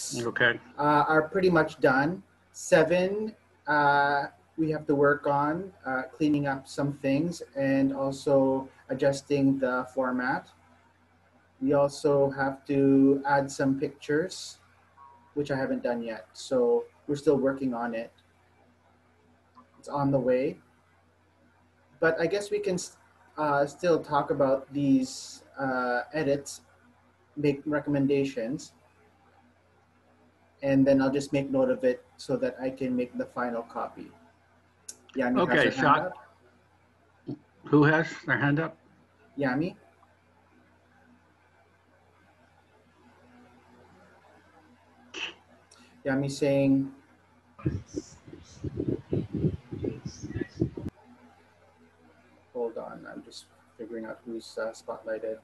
6 Okay. are pretty much done. 7, we have to work on cleaning up some things and also adjusting the format. We also have to add some pictures, which I haven't done yet. So we're still working on it. It's on the way. But I guess we can still talk about these edits, make recommendations, and then I'll just make note of it so that I can make the final copy. Yami has Okay, her hand up. Who has their hand up? Yami? Yami saying, hold on, I'm just figuring out who's spotlighted.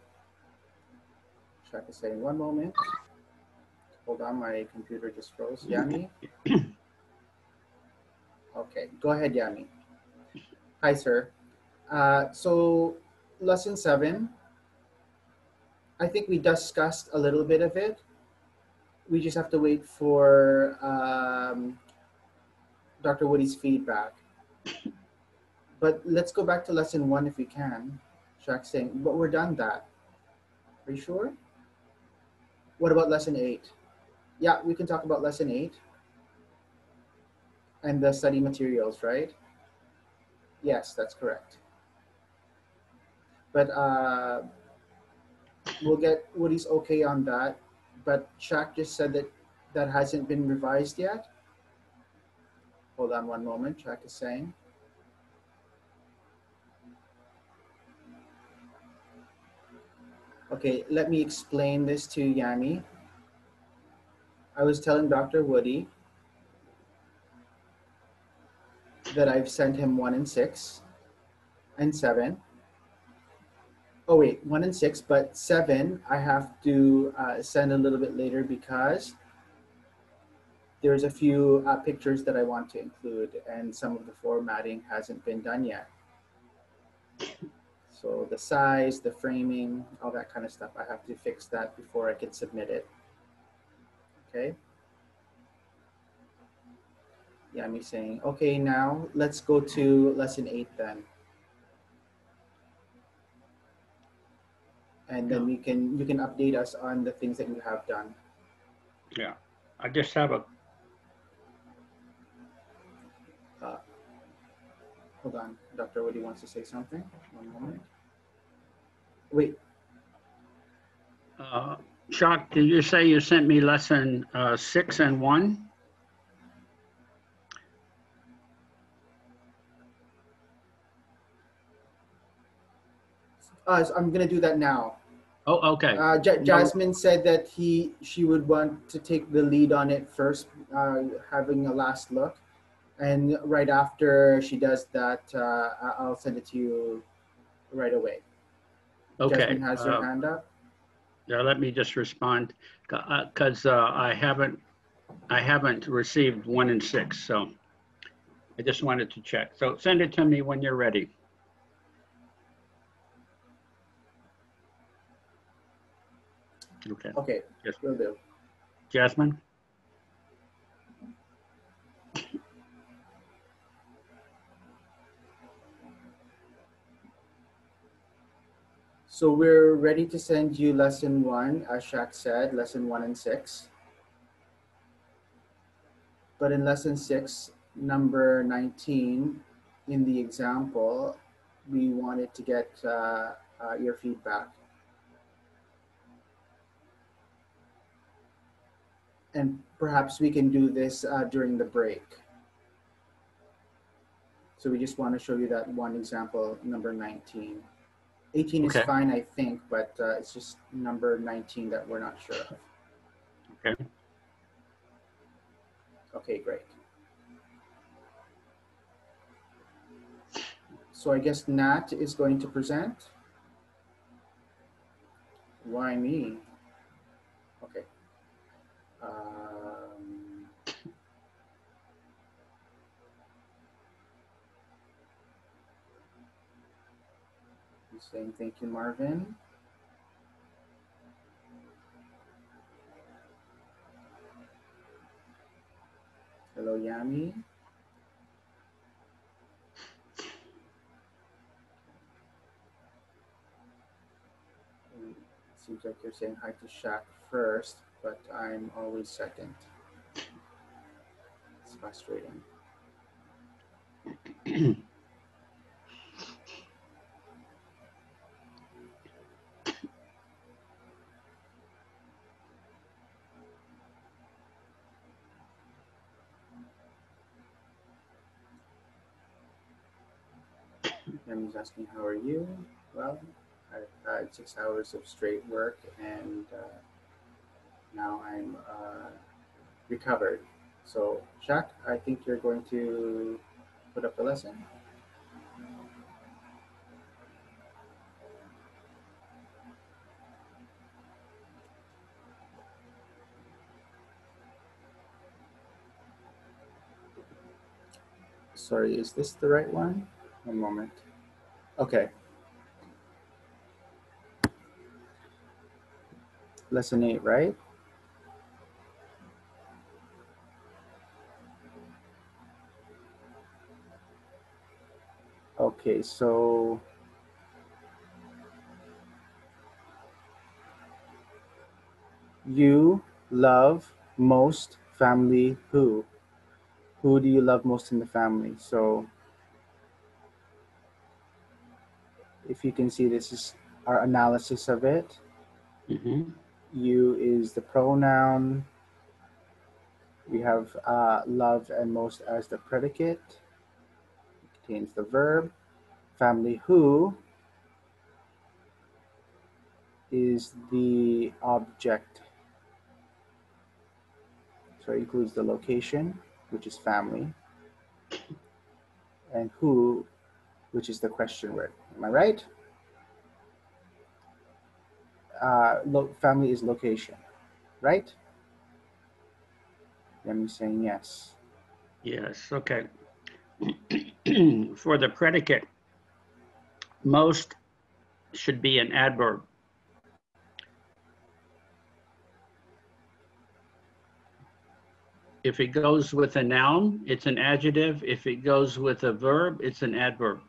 Shaq is saying, one moment. Hold on, my computer just froze. Yami? Okay, go ahead, Yami. Hi, sir. So, lesson 7, I think we discussed a little bit of it. We just have to wait for Dr. Woody's feedback. But let's go back to lesson 1 if we can. Shaq's saying, but we're done that. Are you sure? What about lesson 8? Yeah, we can talk about lesson 8 and the study materials, right? Yes, that's correct. But we'll get Woody's okay on that. But Shaq just said that that hasn't been revised yet. Hold on one moment, Shaq is saying. Okay, let me explain this to Yami. I was telling Dr. Woody that I've sent him 1 and 6 and 7. Oh wait, 1 and 6, but 7 I have to send a little bit later because there's a few pictures that I want to include and some of the formatting hasn't been done yet. So the size, the framing, all that kind of stuff, I have to fix that before I can submit it. Okay? Yami saying, okay, now let's go to lesson 8 then. And then you can update us on the things that you have done. Yeah, I just have a. Hold on, Dr. Woody wants to say something. One moment. Wait. Jacques, did you say you sent me lesson 6 and 1? So I'm gonna do that now. Oh, okay. Jasmine said that she would want to take the lead on it first, having a last look, and right after she does that, I'll send it to you right away. Okay. Jasmine has her hand up. Yeah, let me just respond because I haven't received 1 and 6, so I just wanted to check. So send it to me when you're ready. Okay. Okay. Yes. Will do. Jasmine? So we're ready to send you lesson 1, as Shaq said, lesson 1 and 6. But in lesson 6, number 19, in the example, we wanted to get your feedback. And perhaps we can do this during the break. So we just want to show you that one example, number 19. 18 is fine, I think, but it's just number 19 that we're not sure of. Okay. Okay, great. So I guess Nat is going to present. Why me? Okay. He's saying thank you, Marvin. Hello, Yami. It seems like you're saying hi to Shaq first, but I'm always second. It's frustrating. Yami's asking, how are you? Well, I've had 6 hours of straight work, and now I'm recovered. So, Shaq, I think you're going to put up the lesson. Sorry, is this the right one? One moment. Okay, lesson 8, right? Okay, so you love most family who? Who do you love most in the family? So if you can see, this is our analysis of it. Mhm. You is the pronoun. We have love and most as the predicate. It contains the verb. Family who is the object. So it includes the location, which is family, and who, which is the question word. Am I right? Family is location, right? Then saying yes. Yes, okay. For the predicate, most should be an adverb. If it goes with a noun, it's an adjective. If it goes with a verb, it's an adverb.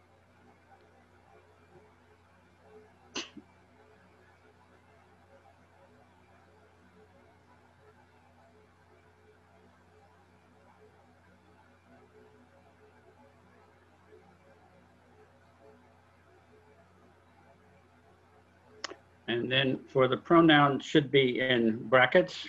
And then for the pronoun, should be in brackets.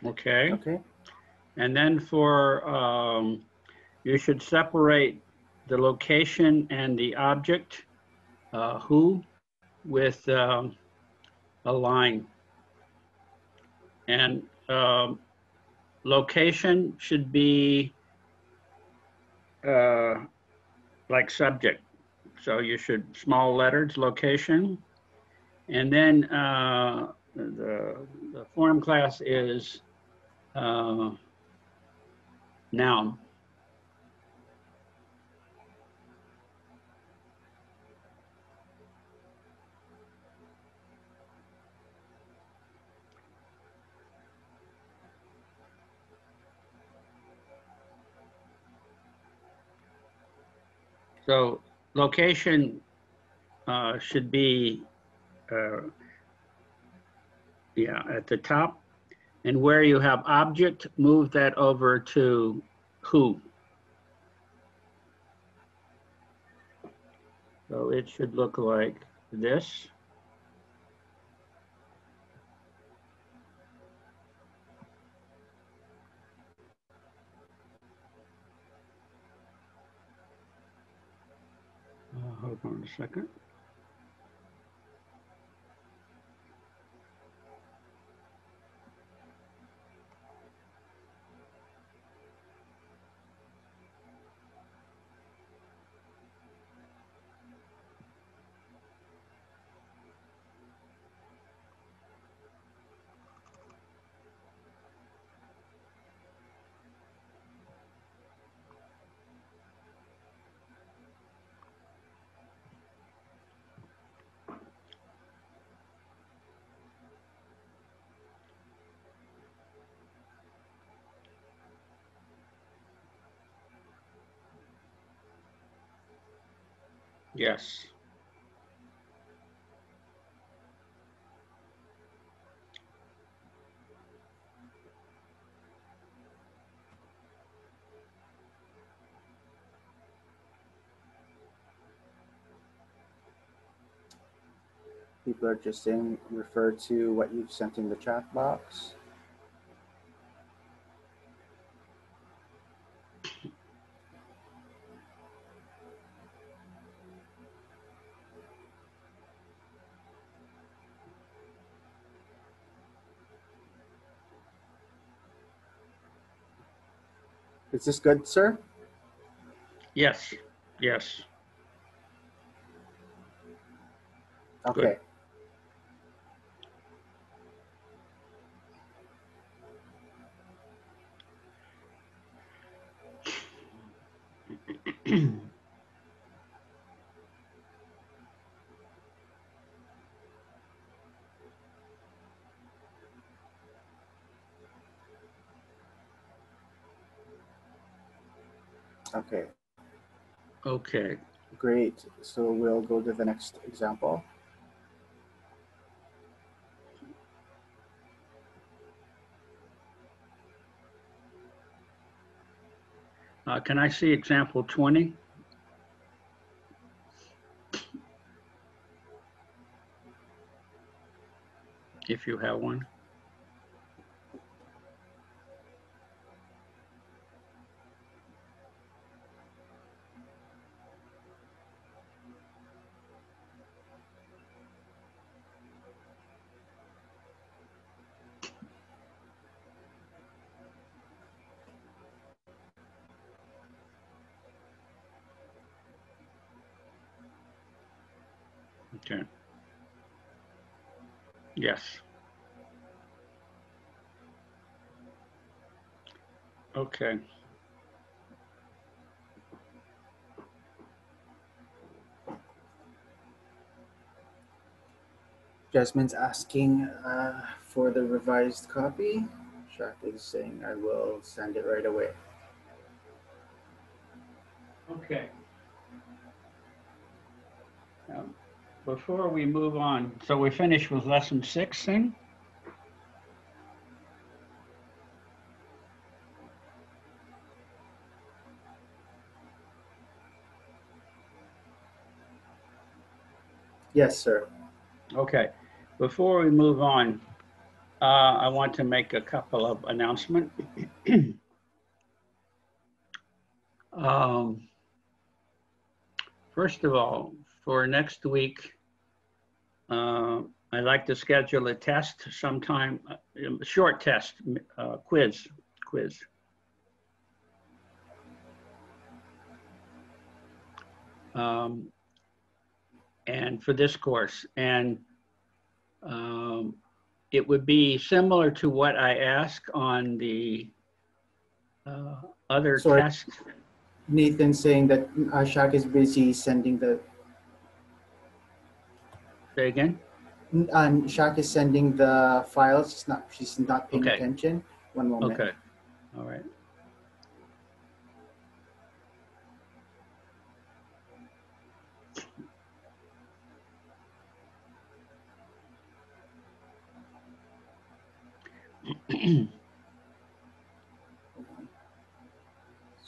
Okay. Okay. And then for, you should separate the location and the object, who, with a line. And location should be uh, like subject. So you should small letters, location. And then the form class is uh, noun. So location should be, uh, yeah, at the top. And where you have object, move that over to who. So it should look like this. Hold on a second. Yes. People are just saying refer to what you've sent in the chat box. Is this good, sir? Yes. Yes. Good. Okay. Okay. Okay. Great. So we'll go to the next example. Can I see example 20? If you have one. Okay. Yes. Okay. Jasmine's asking for the revised copy. Shaq is saying I will send it right away. Okay. Before we move on, so we finished with lesson 6 then? Yes, sir. Okay. Before we move on, I want to make a couple of announcements. um, First of all, for next week, I'd like to schedule a test sometime, a short test, quiz. Um, and for this course, and it would be similar to what I ask on the other Sorry, test. Nathan saying that Shaq is busy sending the. Say again? Shaq is sending the files. She's not paying Okay. attention. One moment. Okay. All right.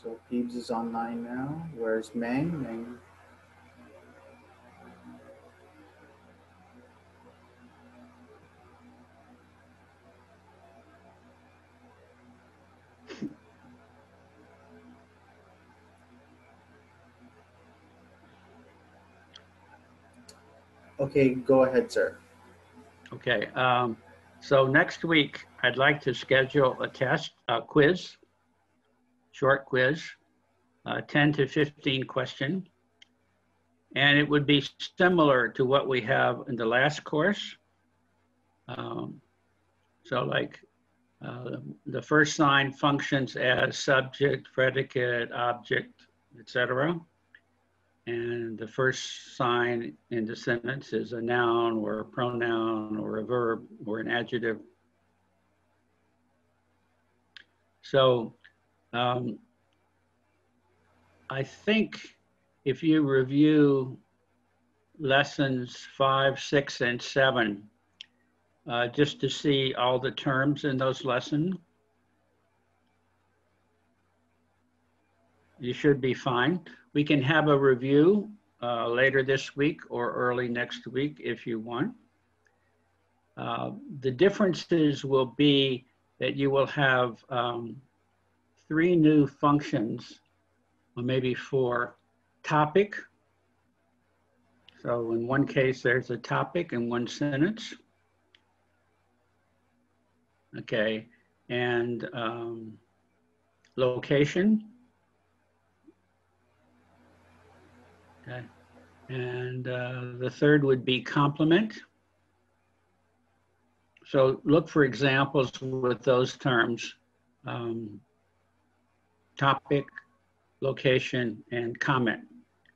So Peebs is online now. Where's Meng? Meng. Okay, go ahead, sir. Okay. So next week, I'd like to schedule a test, a quiz, short quiz, 10 to 15 question. And it would be similar to what we have in the last course. So like the first sign functions as subject, predicate, object, etc. And the first sign in the sentence is a noun or a pronoun or a verb or an adjective. So I think if you review lessons 5, 6, and 7, just to see all the terms in those lessons. You should be fine. We can have a review later this week or early next week if you want. The differences will be that you will have 3 new functions, or maybe 4. Topic. So in one case, there's a topic in one sentence. Okay, and location. Okay, and the third would be complement. So look for examples with those terms, topic, location, and comment.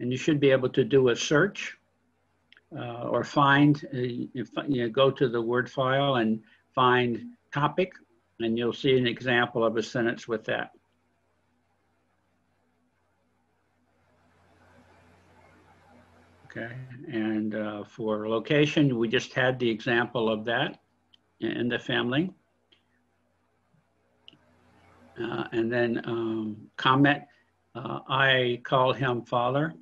And you should be able to do a search or find, go to the Word file and find topic, and you'll see an example of a sentence with that. Okay, and for location, we just had the example of that in the family. And then comment, I call him father.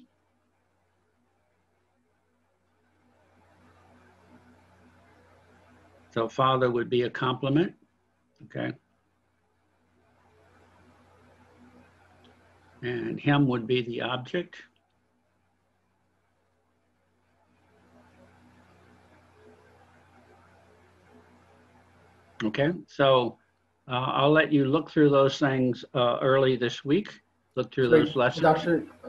So father would be a complement, okay? And him would be the object. Okay, so I'll let you look through those things early this week. Look through those lessons.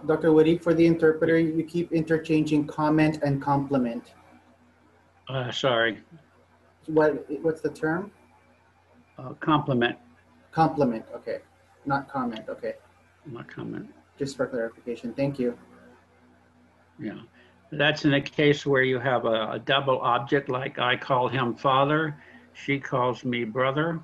Dr. Woody, for the interpreter, you keep interchanging comment and complement. Sorry. What's the term? Complement. Complement, okay. Not comment, okay. Not comment. Just for clarification, thank you. Yeah, that's in a case where you have a double object, like I call him father, she calls me brother.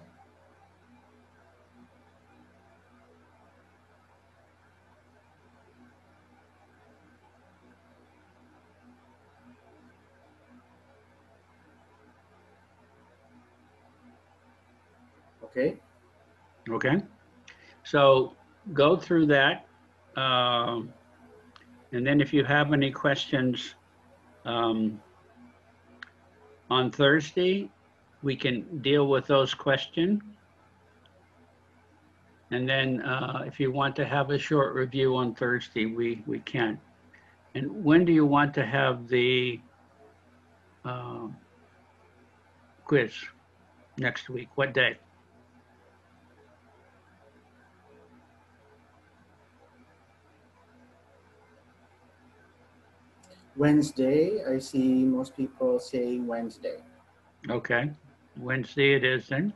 Okay. Okay, so go through that. And then if you have any questions on Thursday, we can deal with those questions. And then if you want to have a short review on Thursday, we can. And when do you want to have the quiz? Next week? What day? Wednesday. I see most people say Wednesday. Okay, Wednesday it is then.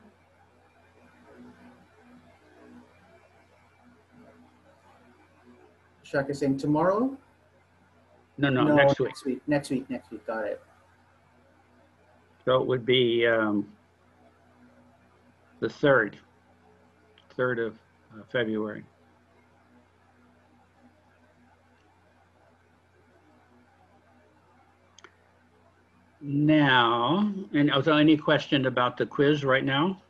Shaka saying tomorrow? No, next week. Next week, got it. So it would be the 3rd of February. Now, and is there any question about the quiz right now?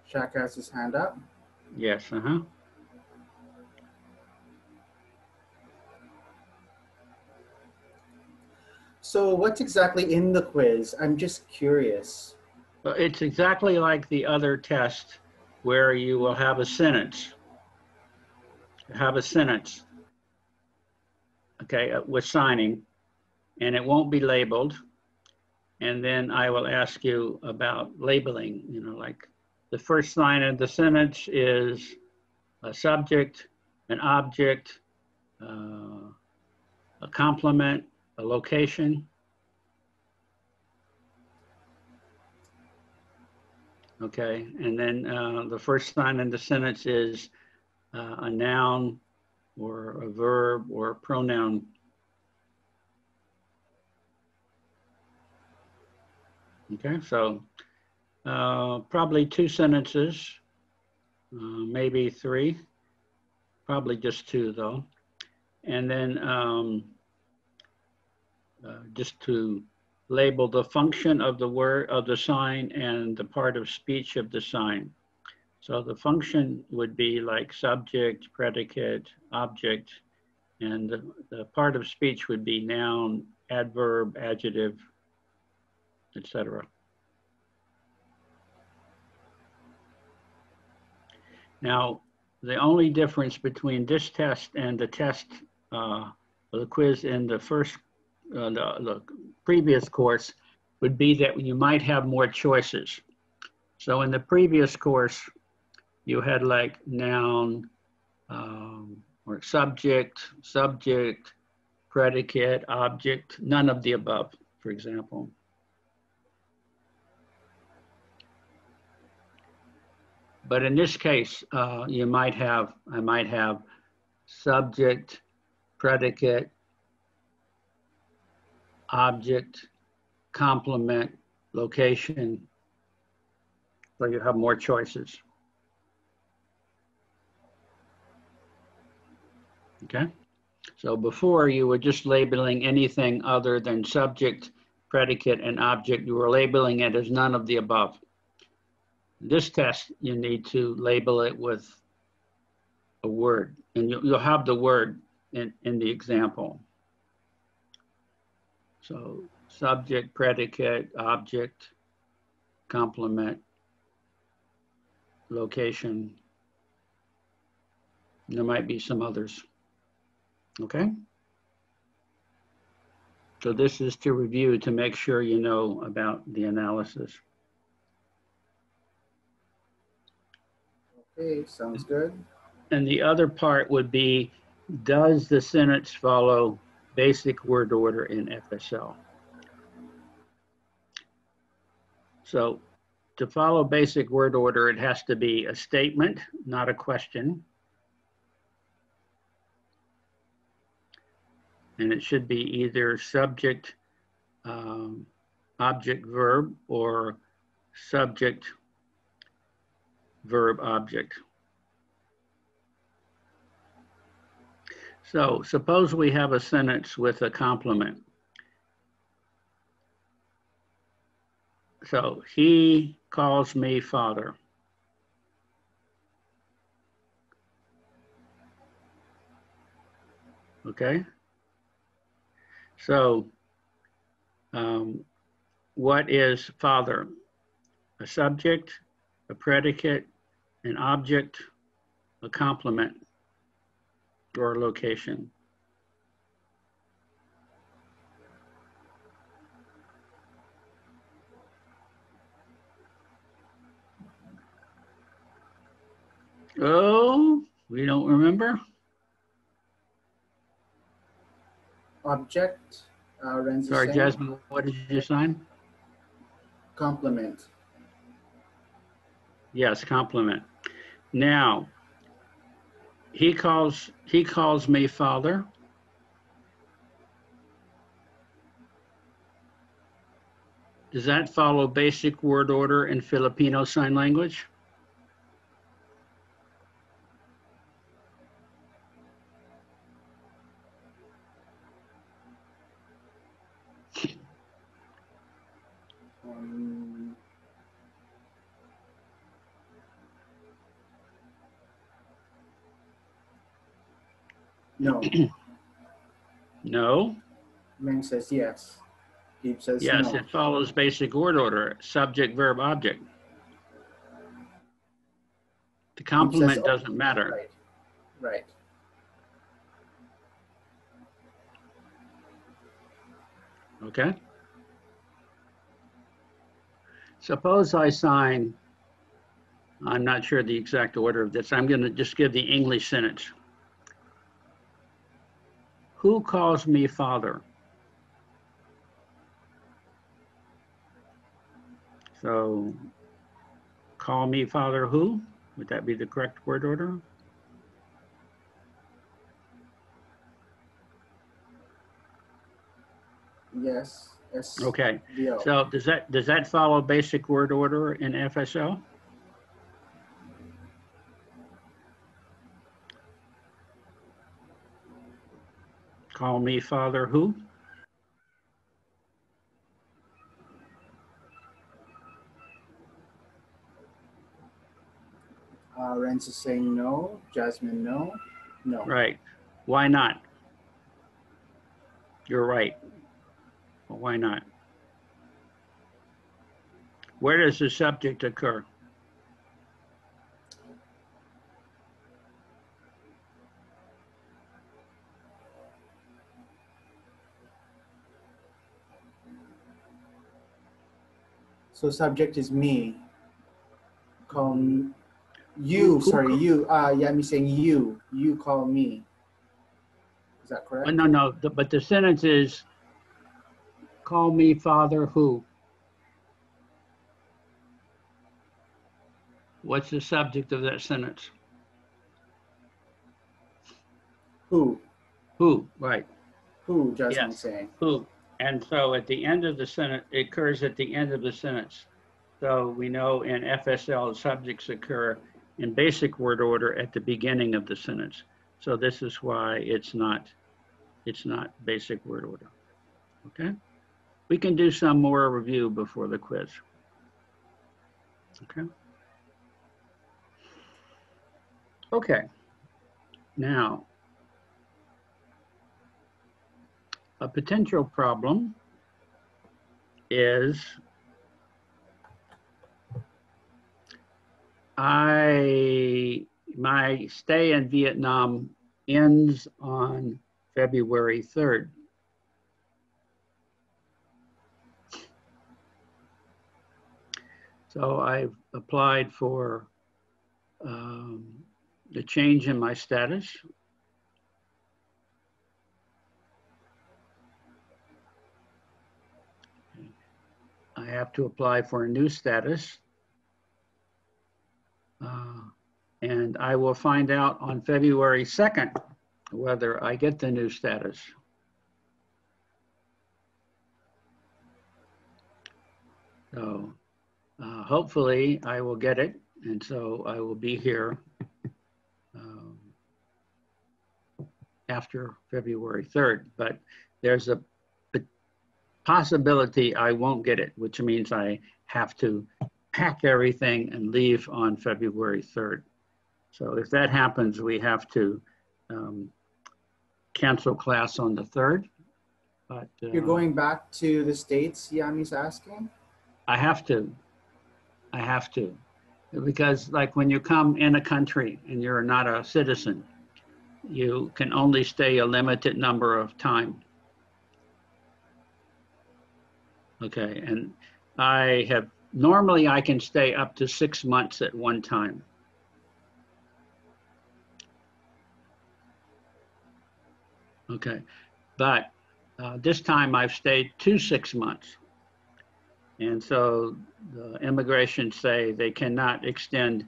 Shaka has his hand up. Yes, So what's exactly in the quiz? I'm just curious. It's exactly like the other test where you will have a sentence. Okay, with signing, and it won't be labeled. And then I will ask you about labeling, like the first line of the sentence is a subject, an object, a complement, a location. Okay, and then the first line in the sentence is a noun or a verb or a pronoun. Okay, so probably 2 sentences, maybe 3 probably just 2 though. And then just to label the function of the word, of the sign, and the part of speech of the sign. So the function would be like subject, predicate, object, and the part of speech would be noun, adverb, adjective, etc. Now, the only difference between this test and the test, the quiz in the the previous course would be that you might have more choices. So in the previous course, you had like noun, or subject, predicate, object, none of the above, for example. But in this case, I might have subject, predicate, object, complement, location, so you have more choices. Okay, so before you were just labeling anything other than subject, predicate, and object. You were labeling it as none of the above. This test, you need to label it with a word, and you'll have the word in the example. So subject, predicate, object, complement, location. There might be some others. Okay? So this is to review to make sure you know about the analysis. Okay, sounds good. And the other part would be, does the sentence follow basic word order in FSL? So to follow basic word order, it has to be a statement, not a question. And it should be either subject, object, verb, or subject, verb, object. So suppose we have a sentence with a complement. So he calls me father. Okay. So what is father? A subject, a predicate, an object, a complement, or a location. Oh, we don't remember? Object, Sorry, Jasmine, what did you sign? Complement. Yes, complement. Now, he calls me father. Does that follow basic word order in Filipino Sign Language? No. No. Meng says yes. He says yes, no. It follows basic word order, subject, verb, object. The complement doesn't matter. Right. Right. Okay. Suppose I sign, I'm not sure the exact order of this. I'm going to just give the English sentence. Who calls me father? So, call me father who? Would that be the correct word order? Yes. Okay. So does that follow basic word order in FSL? Call me Father who? Renz is saying no. Jasmine, no. No. Right. Why not? You're right. Well, why not? Where does the subject occur? So subject is me. Call me. You, sorry, you. Yeah, me saying you. You call me. Is that correct? No, no. But the sentence is, call me Father who? What's the subject of that sentence? Who? Who, right. Who, Jasmine Yes, saying. who. And so at the end of the sentence, it occurs at the end of the sentence. So we know in FSL, subjects occur in basic word order at the beginning of the sentence. So this is why it's not basic word order, okay? We can do some more review before the quiz, okay? Okay, now, a potential problem is my stay in Vietnam ends on February 3rd. So I've applied for the change in my status. I have to apply for a new status. And I will find out on February 2nd whether I get the new status. So hopefully I will get it. And so I will be here after February 3rd. But there's a possibility I won't get it, which means I have to pack everything and leave on February 3rd. So if that happens, we have to cancel class on the 3rd. But You're going back to the States, Yami's asking? I have to. Because like when you come in a country and you're not a citizen, you can only stay a limited number of time. Okay, and normally I can stay up to 6 months at one time. Okay, but this time I've stayed 6 months. And so the immigration say they cannot extend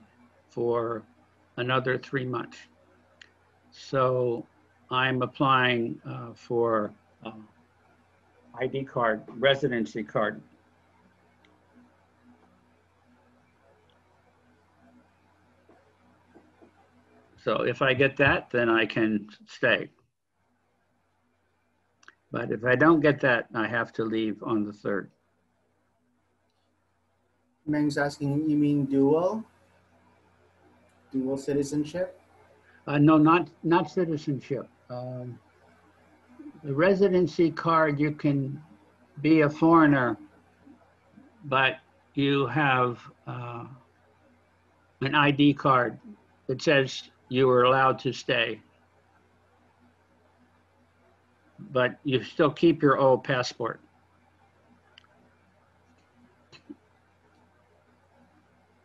for another 3 months. So I'm applying for ID card, residency card. So if I get that, then I can stay. But if I don't get that, I have to leave on the 3rd. Meng's asking, you mean dual? Dual citizenship? No, not citizenship. The residency card, you can be a foreigner, but you have an ID card that says you were allowed to stay. But you still keep your old passport.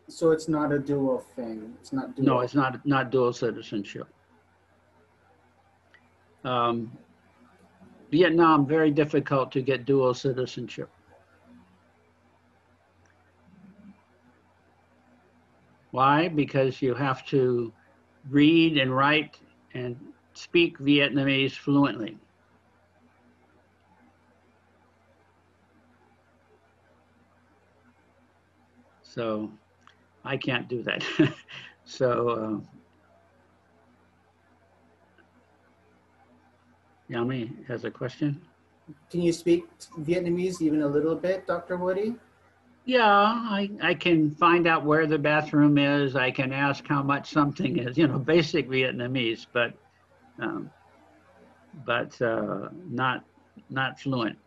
So it's not a dual thing. It's not dual. No, it's not dual citizenship. Vietnam, very difficult to get dual citizenship. Why? Because you have to read and write and speak Vietnamese fluently. So I can't do that. So Yami has a question. Can you speak Vietnamese even a little bit, Dr. Woody? Yeah, I can find out where the bathroom is. I can ask how much something is, basic Vietnamese, um, but not fluent.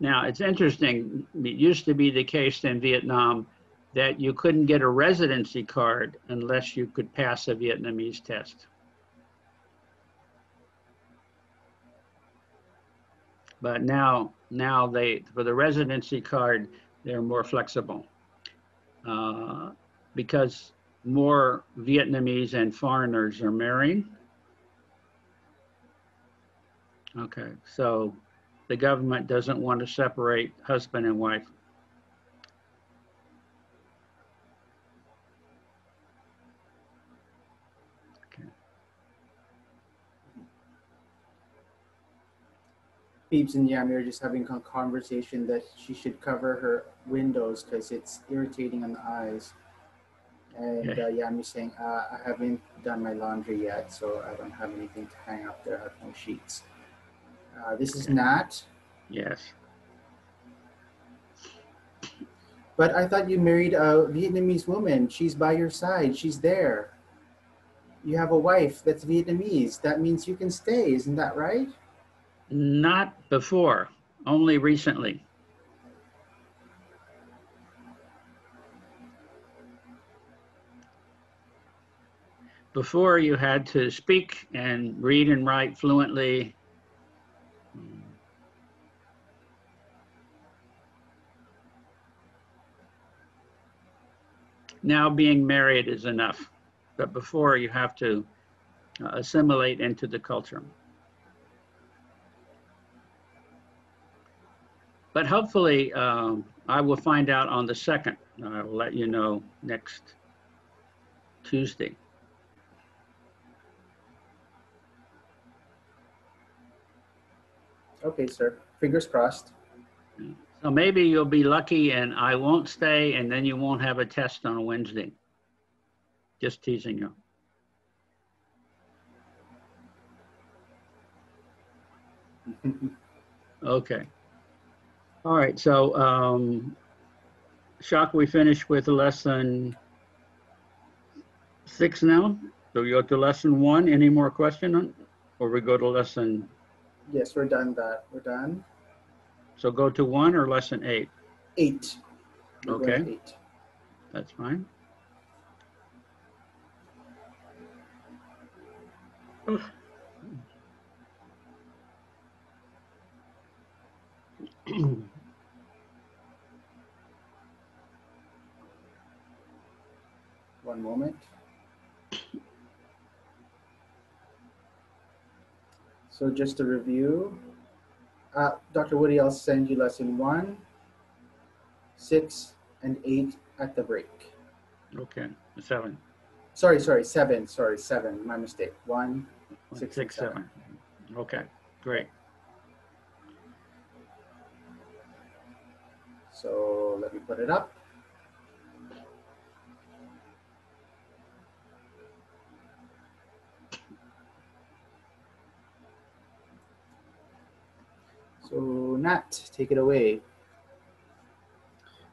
Now, it's interesting. It used to be the case in Vietnam that you couldn't get a residency card unless you could pass a Vietnamese test. But now for the residency card, they're more flexible because more Vietnamese and foreigners are marrying. Okay, so the government doesn't want to separate husband and wife. Okay. Phoebes and Yami are just having a conversation that she should cover her windows because it's irritating on the eyes. And Okay. Yami's saying, I haven't done my laundry yet, so I don't have anything to hang up there. I have no sheets. This is Okay. Nat. Yes. But I thought you married a Vietnamese woman. She's by your side. She's there. You have a wife that's Vietnamese. That means you can stay. Isn't that right? Not before, only recently. Before you had to speak and read and write fluently. Now being married is enough, but before you have to assimilate into the culture. But hopefully, I will find out on the 2nd. I will let you know next Tuesday. Okay, sir. Fingers crossed. So maybe you'll be lucky and I won't stay, and then you won't have a test on a Wednesday. Just teasing you. Okay. All right. So, Shock, we finished with lesson 6 now. So we go to lesson 1. Any more question or we go to lesson? Yes, we're done that. We're done. So go to 1 or lesson 8? 8. We're Okay. going to 8. That's fine. One moment. So just to review, Dr. Woody, I'll send you lesson 1, 6, and 8 at the break. Okay. 7. Sorry, 7. Sorry, 7. My mistake. 1, 6, 6, 7. Okay, great. So let me put it up. So Nat, take it away.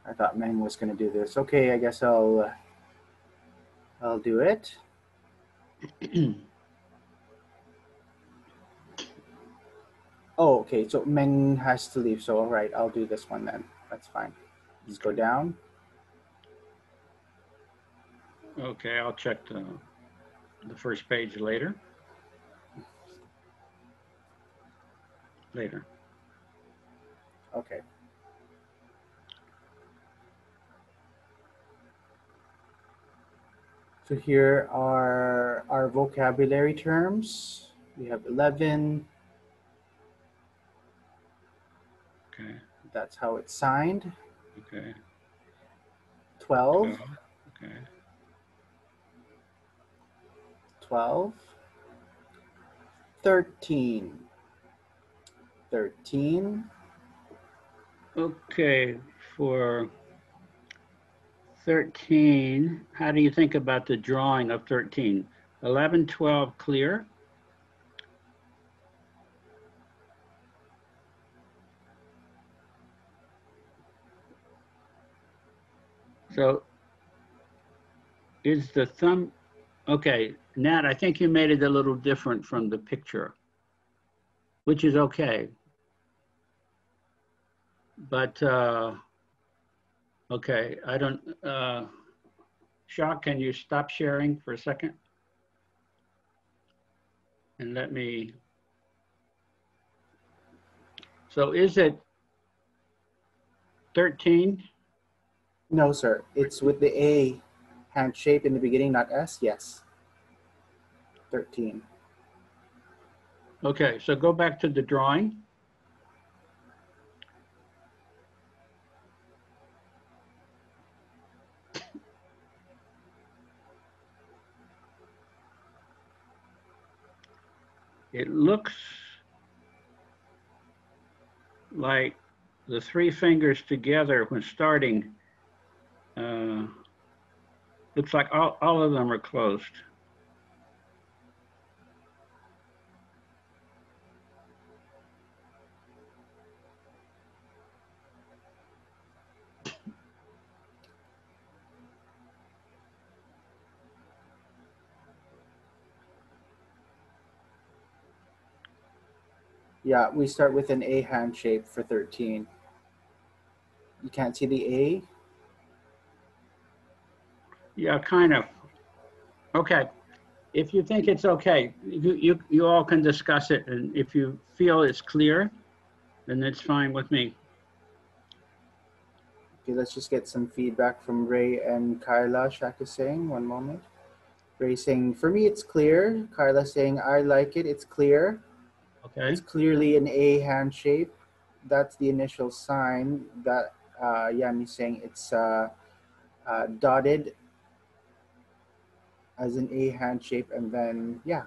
I thought Meng was going to do this. Okay, I guess I'll do it. Oh, okay. So Meng has to leave. So all right, I'll do this one then. That's fine. Let's go down. Okay, I'll check the first page later. Okay. So here are our vocabulary terms. We have 11. Okay. That's how it's signed. Okay. 12. Okay. 12. 13. 13. Okay, for 13, how do you think about the drawing of 13? 11, 12 clear, So is the thumb, okay, Nat, I think you made it a little different from the picture, which is okay. But, okay, I don't, Shah, can you stop sharing for a second? And let me, so is it 13? No, sir. It's with the A hand shape in the beginning, not S. Yes. 13. Okay, so go back to the drawing. It looks like the three fingers together when starting, looks like all of them are closed. Yeah, we start with an A hand shape for 13. You can't see the A? Yeah, kind of. Okay. If you think it's okay, you all can discuss it. And if you feel it's clear, then it's fine with me. Okay, let's just get some feedback from Ray and Kyla. Shak is saying, one moment. Ray saying, for me, it's clear. Kyla saying, I like it. It's clear. It's Okay. clearly an A hand shape. That's the initial sign that Yami's saying it's dotted as an A hand shape. And then, yeah,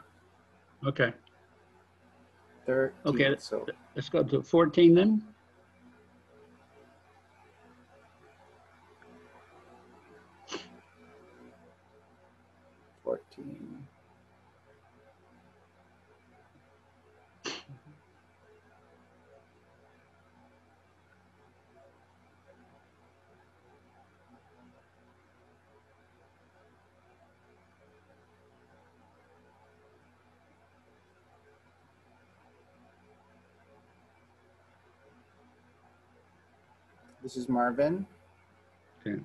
Okay. 13. Okay. So Let's go to 14 then. 14. This is Marvin. Okay.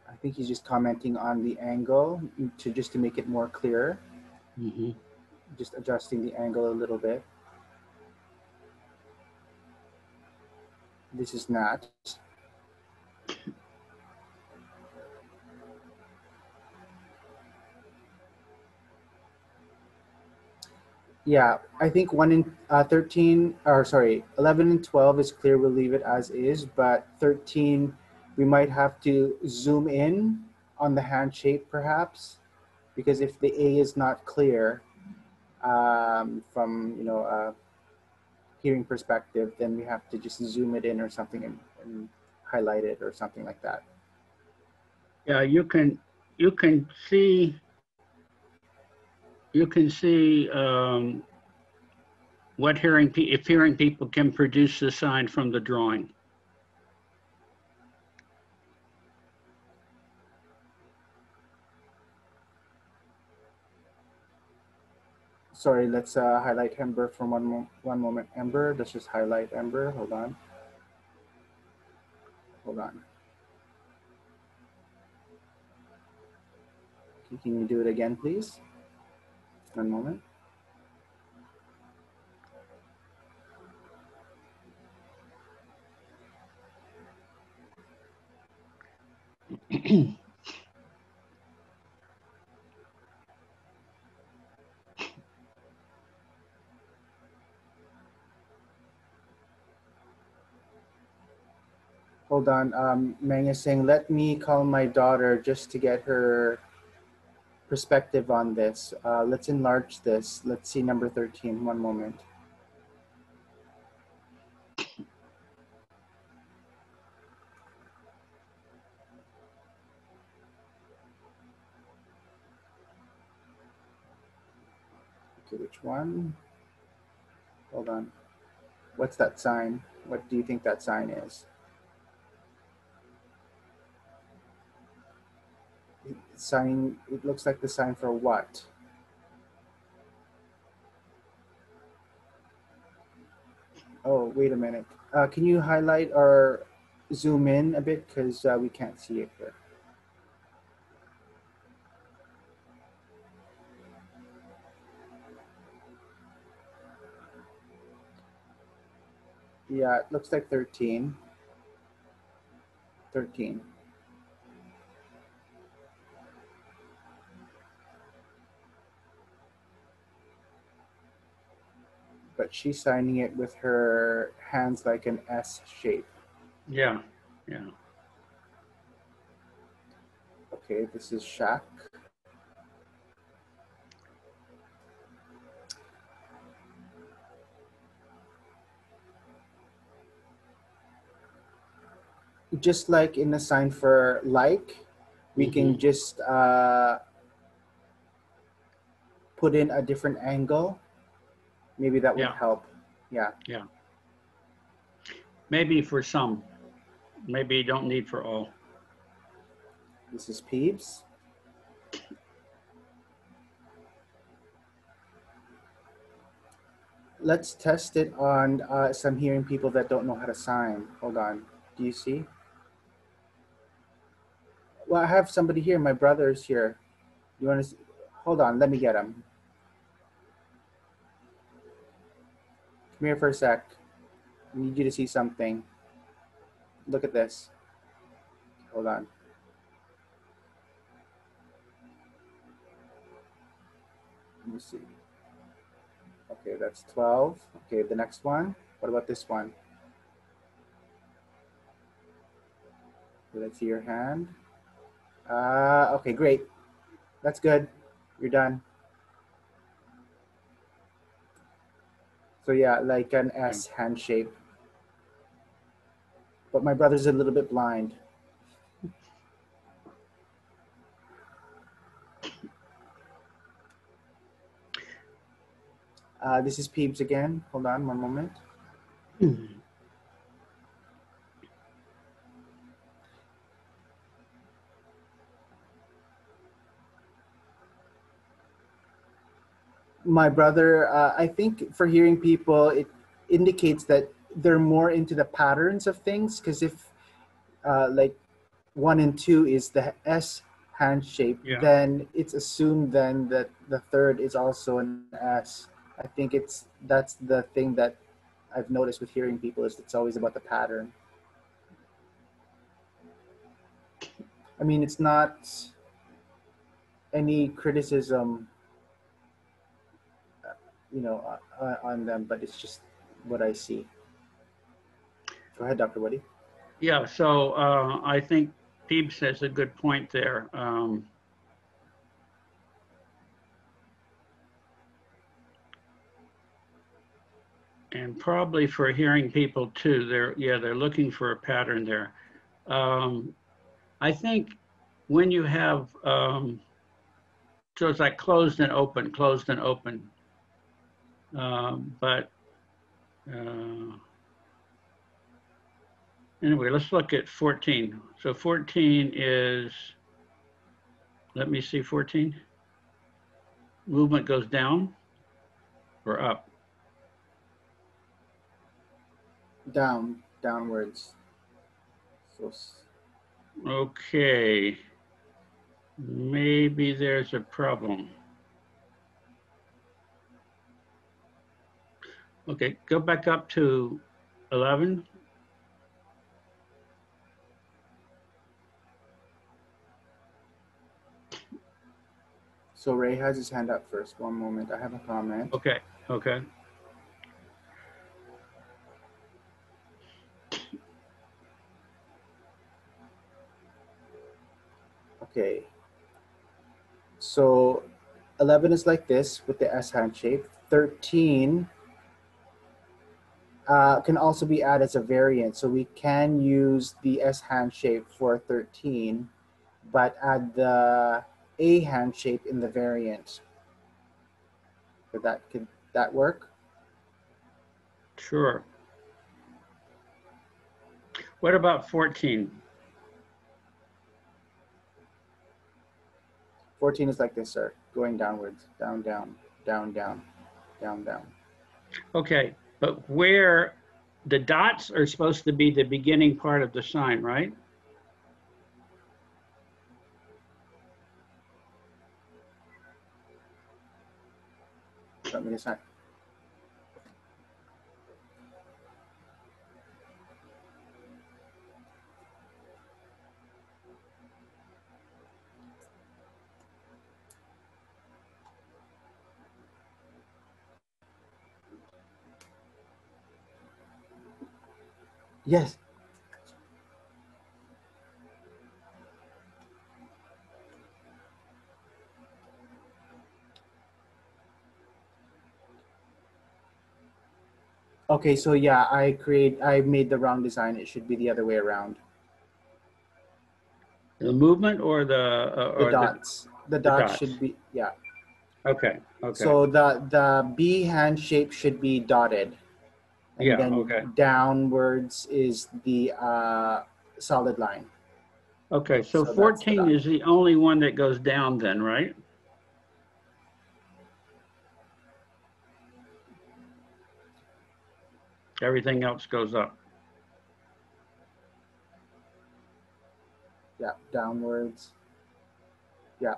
I think he's just commenting on the angle to just to make it more clear. Mm-hmm. Just adjusting the angle a little bit. This is Nat. Yeah, I think 1 and 13, or sorry, 11 and 12 is clear. We'll leave it as is, but 13, we might have to zoom in on the hand shape perhaps, because if the A is not clear from, hearing perspective, then we have to just zoom it in or something and highlight it or something like that. Yeah, you can see what if hearing people can produce the sign from the drawing. Sorry, let's highlight Ember for one moment. Ember, let's just highlight Ember. Hold on. Hold on. Can you do it again, please? One moment. Hold on. Meng is saying, let me call my daughter just to get her perspective on this. Let's enlarge this. Let's see number 13. One moment. Okay, which one? Hold on. What's that sign? What do you think that sign is? Sign, it looks like the sign for what? Oh, wait a minute. Can you highlight or zoom in a bit? Because we can't see it here. Yeah, it looks like 13. 13. But she's signing it with her hands like an S shape. Yeah, yeah. Okay, this is Shaq. Just like in the sign for like, we can just put in a different angle. Maybe that would Yeah, help. Yeah. yeah. Maybe for some, maybe you don't need for all. This is Peeps. Let's test it on some hearing people that don't know how to sign. Hold on. Do you see? Well, I have somebody here. My brother's here. You want to? Hold on. Let me get him. Come here for a sec. I need you to see something. Look at this. Hold on. Let me see. Okay, that's 12. Okay, the next one. What about this one? Let's see your hand. Okay, great. That's good. You're done. So yeah, like an Yeah. S hand shape. But my brother's a little bit blind. This is Peeps again. Hold on one moment. My brother, I think for hearing people, it indicates that they're more into the patterns of things. Because if like 1 and 2 is the S hand shape, Yeah. then it's assumed then that the third is also an S. I think that's the thing that I've noticed with hearing people is it's always about the pattern. I mean, it's not any criticism, on them, but it's just what I see. Go ahead, Dr. Woody. Yeah, so I think Peeps has a good point there. And probably for hearing people too, they're looking for a pattern there. I think when you have, so it's like closed and open, closed and open. But anyway, let's look at 14. So 14 is, let me see, 14. Movement goes down or up? Downwards. So Okay, maybe there's a problem. Okay, go back up to 11. So Ray has his hand up first. One moment. I have a comment. Okay, okay. Okay. So 11 is like this with the S hand shape. 13 can also be added as a variant. So we can use the S hand shape for 13, but add the A hand shape in the variant. Could that work? Sure. What about 14? 14 is like this, sir. Going downwards. Down, down, down, down, down, down. Okay, but where the dots are supposed to be the beginning part of the sign, right? Let me decide. Yes. Okay, so yeah, I made the wrong design. It should be the other way around. The movement or The dots. The the dots dots? should be, yeah. Okay, okay. So the B hand shape should be dotted. And Yeah, then okay. downwards is the solid line. Okay, so So that's the 14 dot. is the only one that goes down then, right? Everything else goes up. Yeah, downwards. Yeah.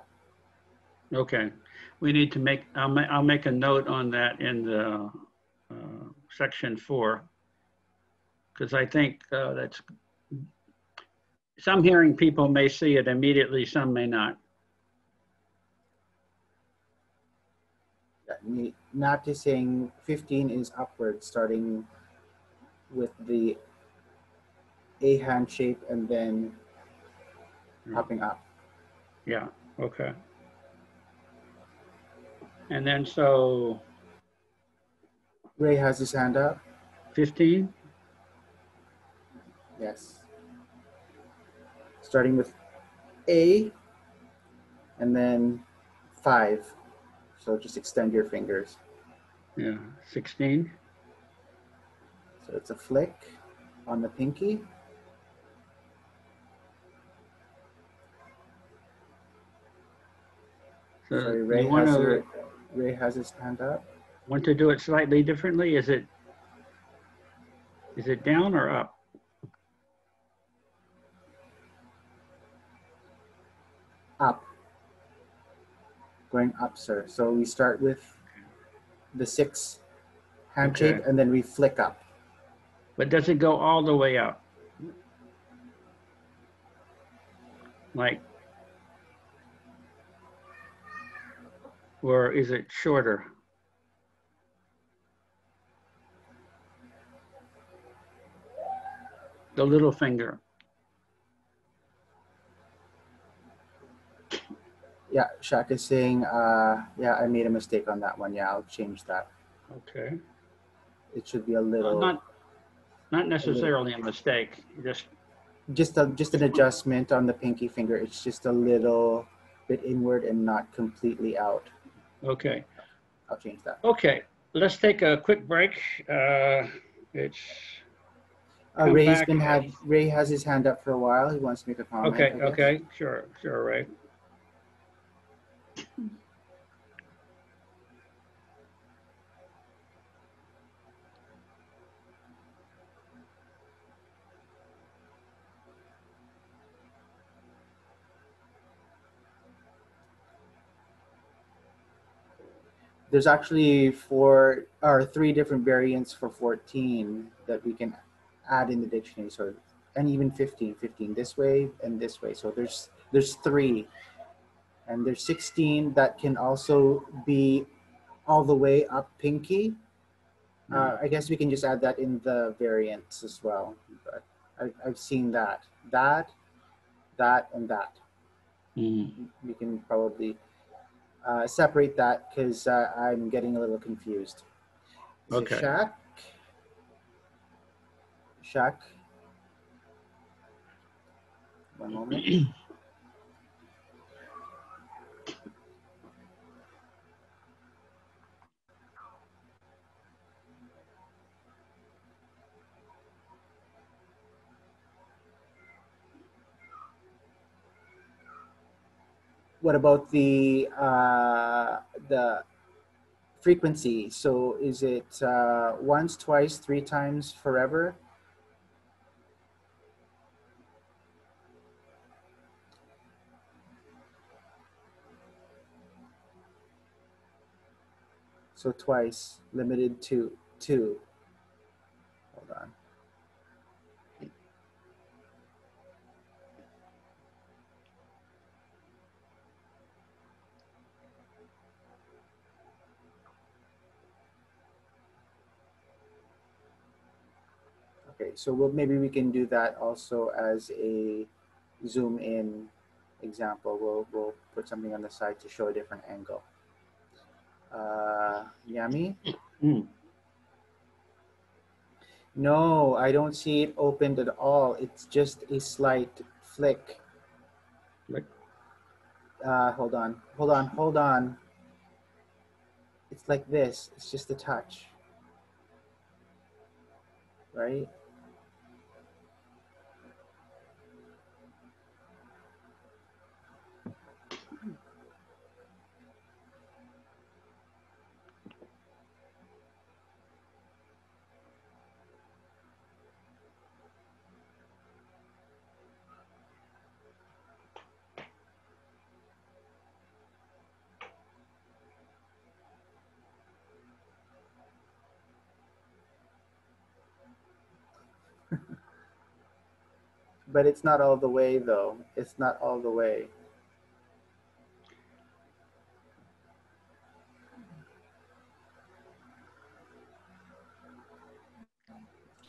Okay, we need to make, I'll make a note on that in the section 4, because I think that's, some hearing people may see it immediately, some may not. Noticing 15 is upward, starting with the A hand shape and then popping up. Yeah, okay. And then so Ray has his hand up. 15? Yes. Starting with A and then 5. So just extend your fingers. Yeah, 16? So it's a flick on the pinky. So Sorry, you Ray has his hand up. want to do it slightly differently? Is it down or up? Up. Going up, sir. So we start with the 6 hand shape Okay. and then we flick up. But does it go all the way up? Like, or is it shorter? The little finger. Yeah, Shaq is saying, yeah, I made a mistake on that one. Yeah, I'll change that. Okay. It should be a little, Not necessarily a mistake. just an adjustment on the pinky finger. It's just a little bit inward and not completely out. Okay. I'll change that. Okay. Let's take a quick break. It's come back. Ray has his hand up for a while. He wants to make a comment. Okay. I guess. Okay. Sure. Ray. There's actually 3 different variants for 14 that we can add in the dictionary. So, and even 15 this way and this way. So there's 3, and there's 16 that can also be all the way up pinky. I guess we can just add that in the variants as well. But I've seen that, and that. We can probably separate that because I'm getting a little confused. Is Okay. it Shaq? One moment. What about the frequency? So is it once, twice, three times, forever? So twice, limited to two. Hold on. Okay, so maybe we can do that also as a zoom in example. We'll put something on the side to show a different angle. Yami? Mm. No, I don't see it opened at all. It's just a slight flick. Like, Hold on, hold on, hold on. It's like this. It's just a touch, right? But it's not all the way, though. It's not all the way.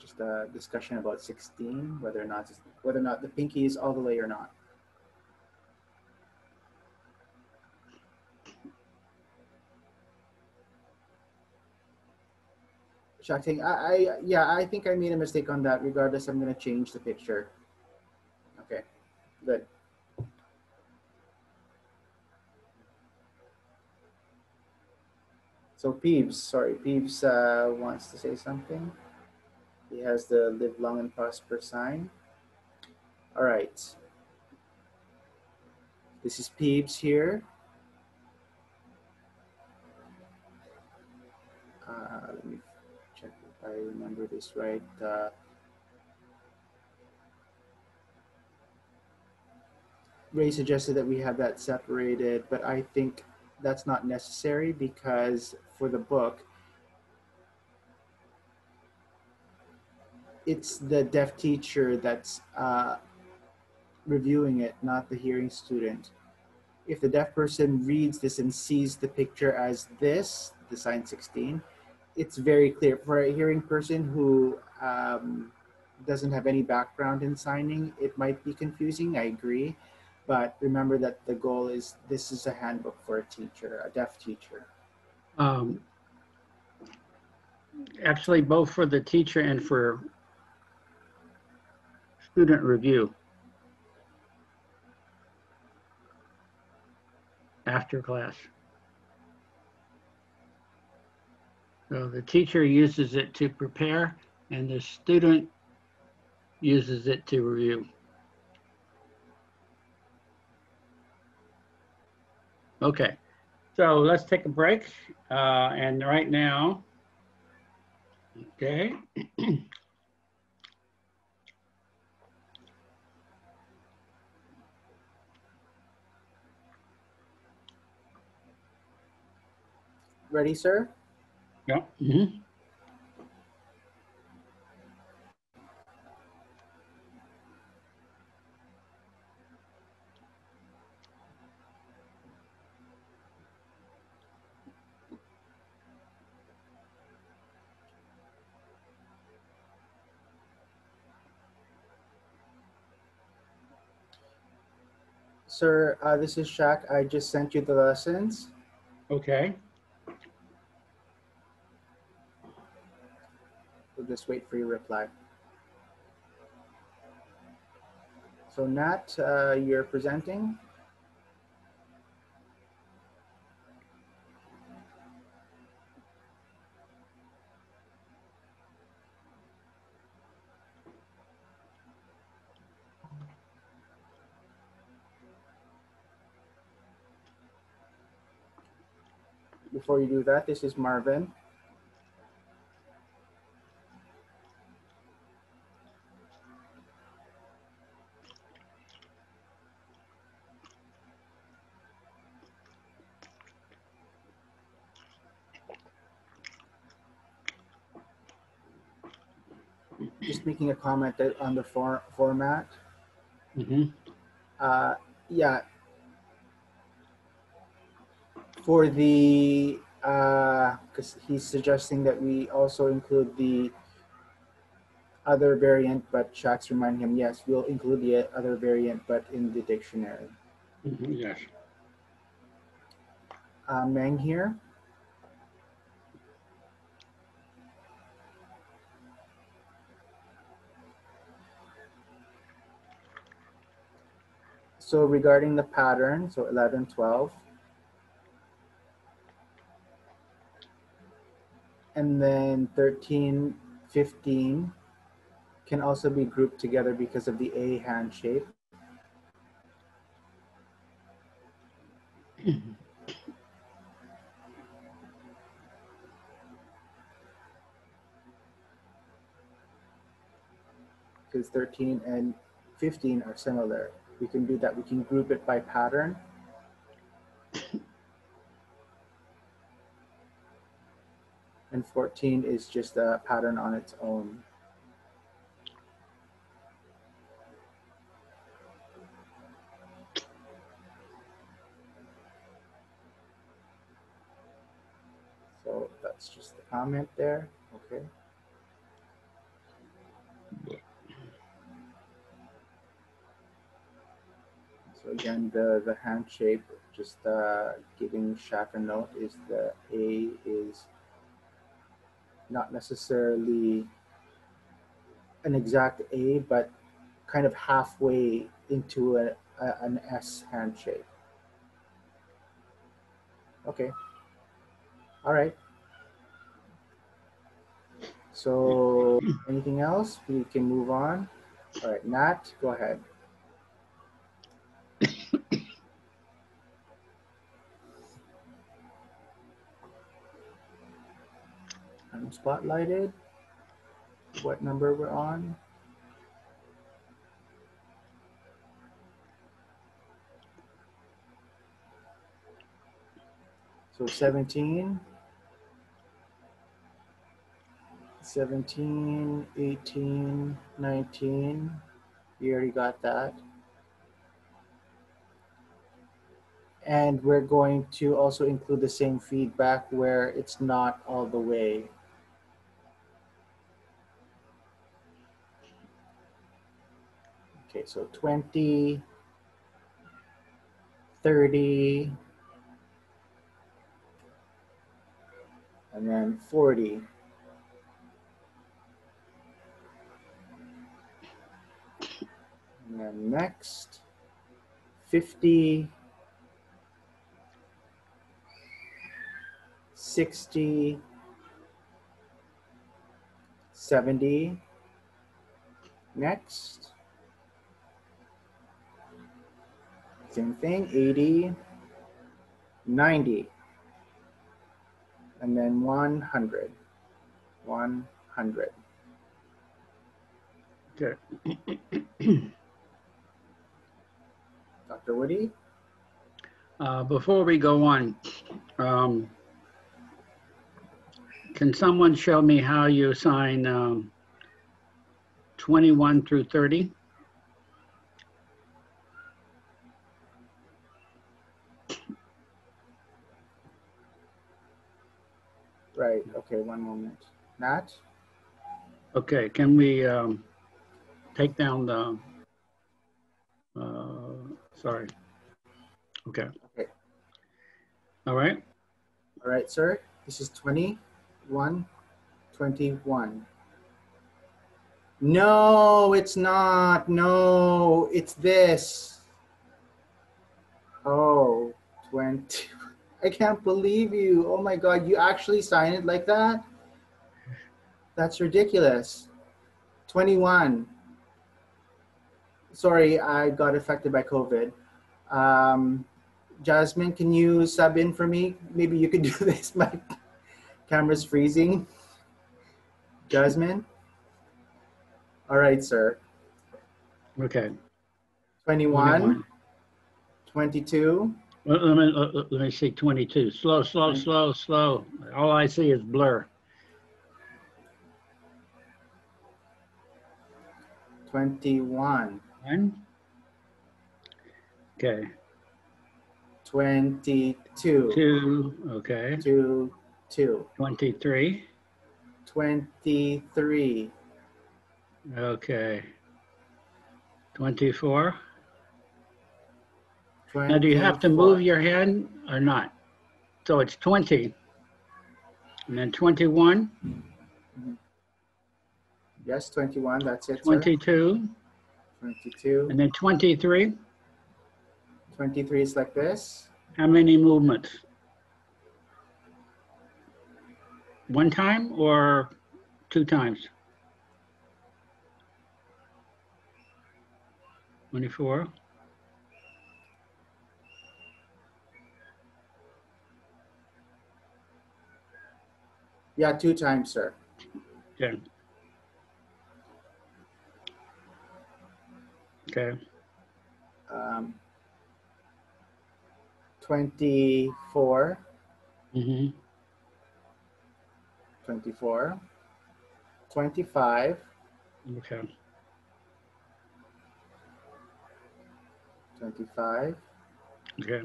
Just a discussion about 16, whether or not the pinky is all the way or not. Shocking. Yeah, I think I made a mistake on that. Regardless, I'm gonna change the picture. Okay, good. So Peeves, sorry, Peeves wants to say something. He has the live long and prosper sign. All right, this is Peeves here. Let me check if I remember this right. Ray suggested that we have that separated, but I think that's not necessary because for the book, it's the deaf teacher that's reviewing it, not the hearing student. If the deaf person reads this and sees the picture as this, the sign 16, it's very clear. For a hearing person who doesn't have any background in signing, it might be confusing, I agree. But remember that the goal is this is a handbook for a teacher, a deaf teacher. um, actually, both for the teacher and for student review after class. So the teacher uses it to prepare and the student uses it to review. Okay, so let's take a break. And right now, okay. Ready, sir? Yeah. Mm-hmm. Sir, this is Shaq. I just sent you the lessons. Okay. We'll just wait for your reply. So Nat, you're presenting. before you do that, this is Marvin. Just making a comment on the format. Mm-hmm. Yeah, for the, because he's suggesting that we also include the other variant, but Shaq's reminding him, yes, we'll include the other variant, but in the dictionary. Mm-hmm. Yes. Meng here. So regarding the pattern, so 11, 12, and then 13, 15 can also be grouped together because of the A hand shape. Because 13 and 15 are similar. We can do that. We can group it by pattern. And 14 is just a pattern on its own. So that's just the comment there. Okay. So again, the hand shape, just giving Shaq a note, is the A is not necessarily an exact A, but kind of halfway into an S hand shape. Okay. All right. So anything else? We can move on. All right, Nat, go ahead. I'm spotlighted. What number we're on? So 17, 17, 18, 19. We already got that. And we're going to also include the same feedback where it's not all the way. Okay, so 20, 30, and then 40. And then next, 50, 60, 70. Next, same thing, 80, 90, and then 100. 100. Okay. Dr. Woody? Before we go on, can someone show me how you assign 21 through 30? Right, okay, one moment. Nat? Okay, can we take down the, sorry. Okay. Okay. All right. All right, sir. This is 21, 21. No, it's not. No, it's this. Oh, 20. I can't believe you. Oh my God, you actually sign it like that? That's ridiculous. 21. Sorry, I got affected by COVID. Jasmine, can you sub in for me? Maybe you could do this. My camera's freezing. Jasmine? All right, sir. Okay. 21, 21. 22, Let me see, 22. Slow, slow, 20, slow, slow. All I see is blur. 21, One. Okay. 22, 2. Okay. 2, 2, 23. 23, Okay. 24. Now, do you have to move 24. your hand or not? So it's 20, and then 21, Yes, 21. That's it, sir. 22, 22. and then 23. 23 is like this. How many movements? One time or 2 times? 24. Yeah, 2 times, sir. Okay. Okay. 24, Mm-hmm. 24, 25, Okay. 25, Okay.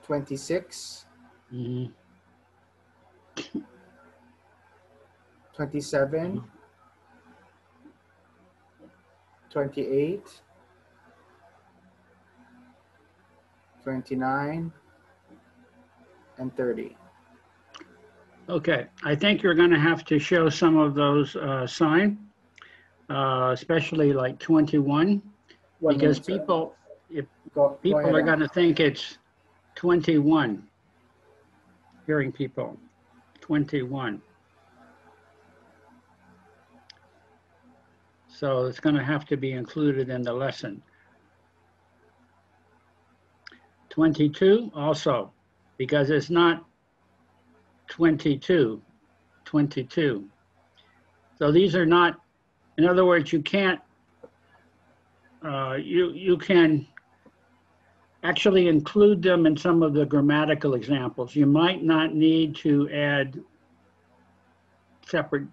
26, Mm-hmm. 27, 28, 29, and 30. Okay. I think you're going to have to show some of those sign, especially like 21, One because minute, sir. people, if Go people ahead, are Ann. going to think it's 21, hearing people, 21. So it's going to have to be included in the lesson. 22 also, because it's not 22, 22. So these are not, in other words, you can't, you can actually include them in some of the grammatical examples. You might not need to add separate,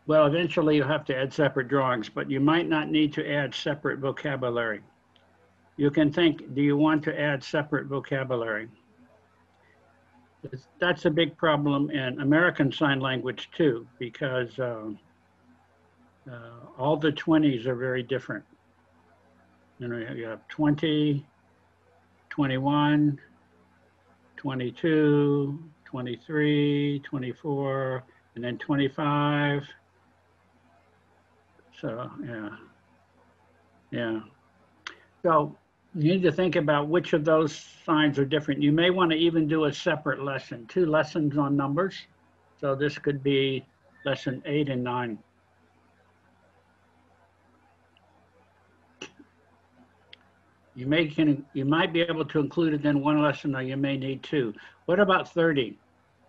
well, eventually you'll have to add separate drawings, but you might not need to add separate vocabulary. You can think, do you want to add separate vocabulary? That's a big problem in American Sign Language too, because all the 20s are very different. You know, you have 20, 21, 22, 23, 24, and then 25. So, yeah, yeah. So you need to think about which of those signs are different. You may want to even do a separate lesson, 2 lessons on numbers. So this could be lesson 8 and 9. You might be able to include it in one lesson, or you may need 2. What about 30?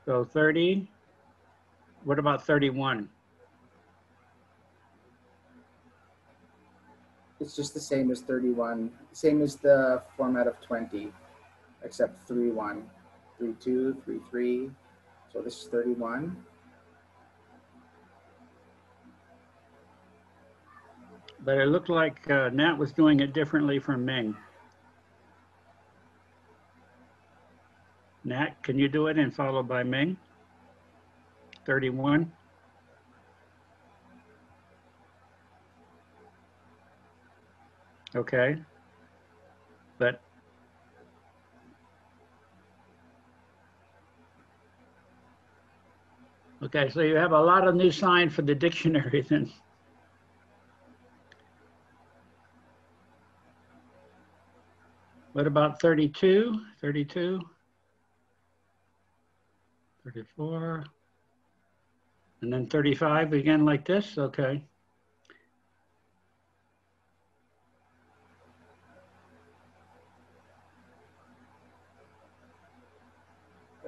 So 30, what about 31? It's just the same as 31. Same as the format of 20, except 3-1, 3-2, 3-3. So this is 31. But it looked like Nat was doing it differently from Ming. Nat, can you do it and followed by Ming? 31. Okay. But okay, so you have a lot of new signs for the dictionary then. What about 32? 32? 34? And then 35 again like this? Okay.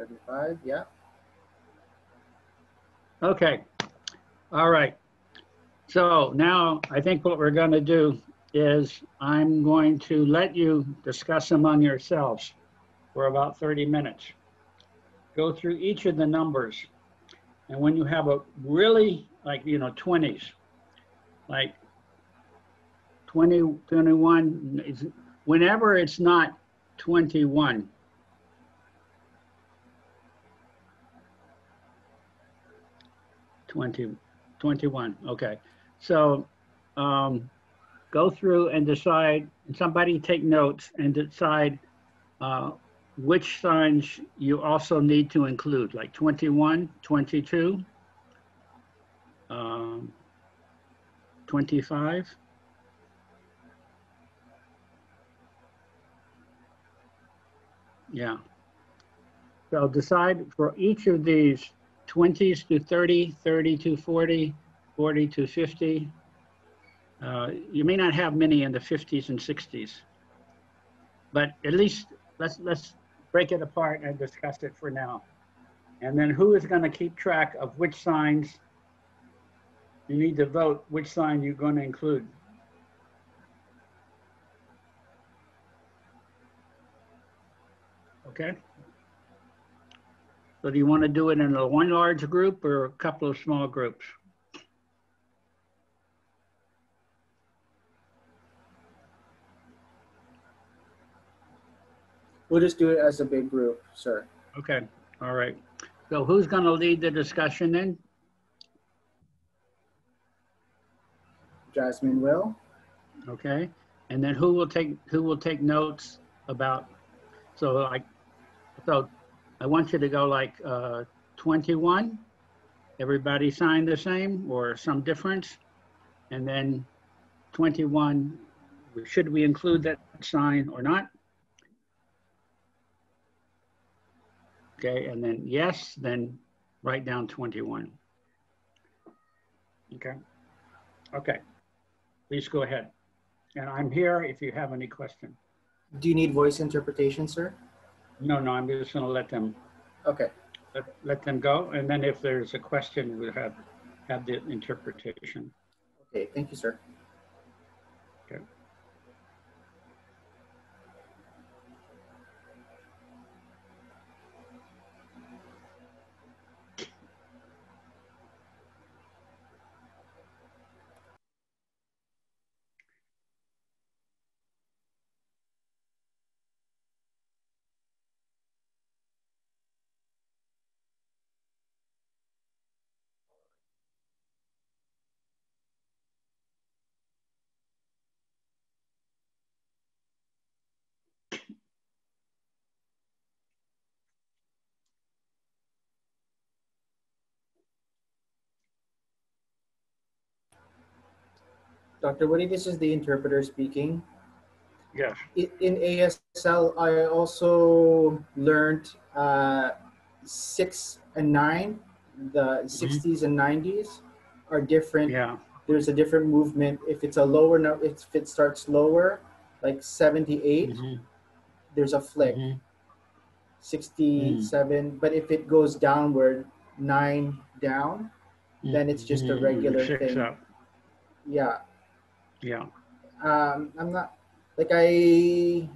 35, yeah. Okay, all right. So now I think what we're going to do is I'm going to let you discuss among yourselves for about 30 minutes. Go through each of the numbers. And when you have a really, like, 20s, like 20, 21, whenever it's not 21, 20, 21, okay. So go through and decide, and somebody take notes and decide which signs you also need to include, like 21, 22, 25. Yeah. So decide for each of these 20s to 30, 30 to 40, 40 to 50. You may not have many in the 50s and 60s, but at least let's break it apart and discuss it for now. And then who is going to keep track of which signs you need to vote, which sign you're going to include? Okay. So do you want to do it in a one large group or a couple of small groups? We'll just do it as a big group, sir. Okay. All right. So who's going to lead the discussion then? Jasmine will. Okay. And then who will take notes about, so I want you to go like 21. Everybody sign the same or some difference. And then 21, should we include that sign or not? Okay, and then yes, then write down 21. Okay. Okay. Please go ahead. And I'm here if you have any questions. Do you need voice interpretation, sir? No, I'm just going to let them. Okay. Let them go, and then if there's a question, we'll have the interpretation. Okay. Thank you, sir. Okay. Dr. Woody, this is the interpreter speaking. Yes. In ASL, I also learned 6 and 9. The 60s and 90s are different. Yeah. There's a different movement. If it's a lower note, if it starts lower, like 78, there's a flick. 67, but if it goes downward, 9 down, then it's just a regular 6 thing. up. Yeah. Yeah. I'm not like I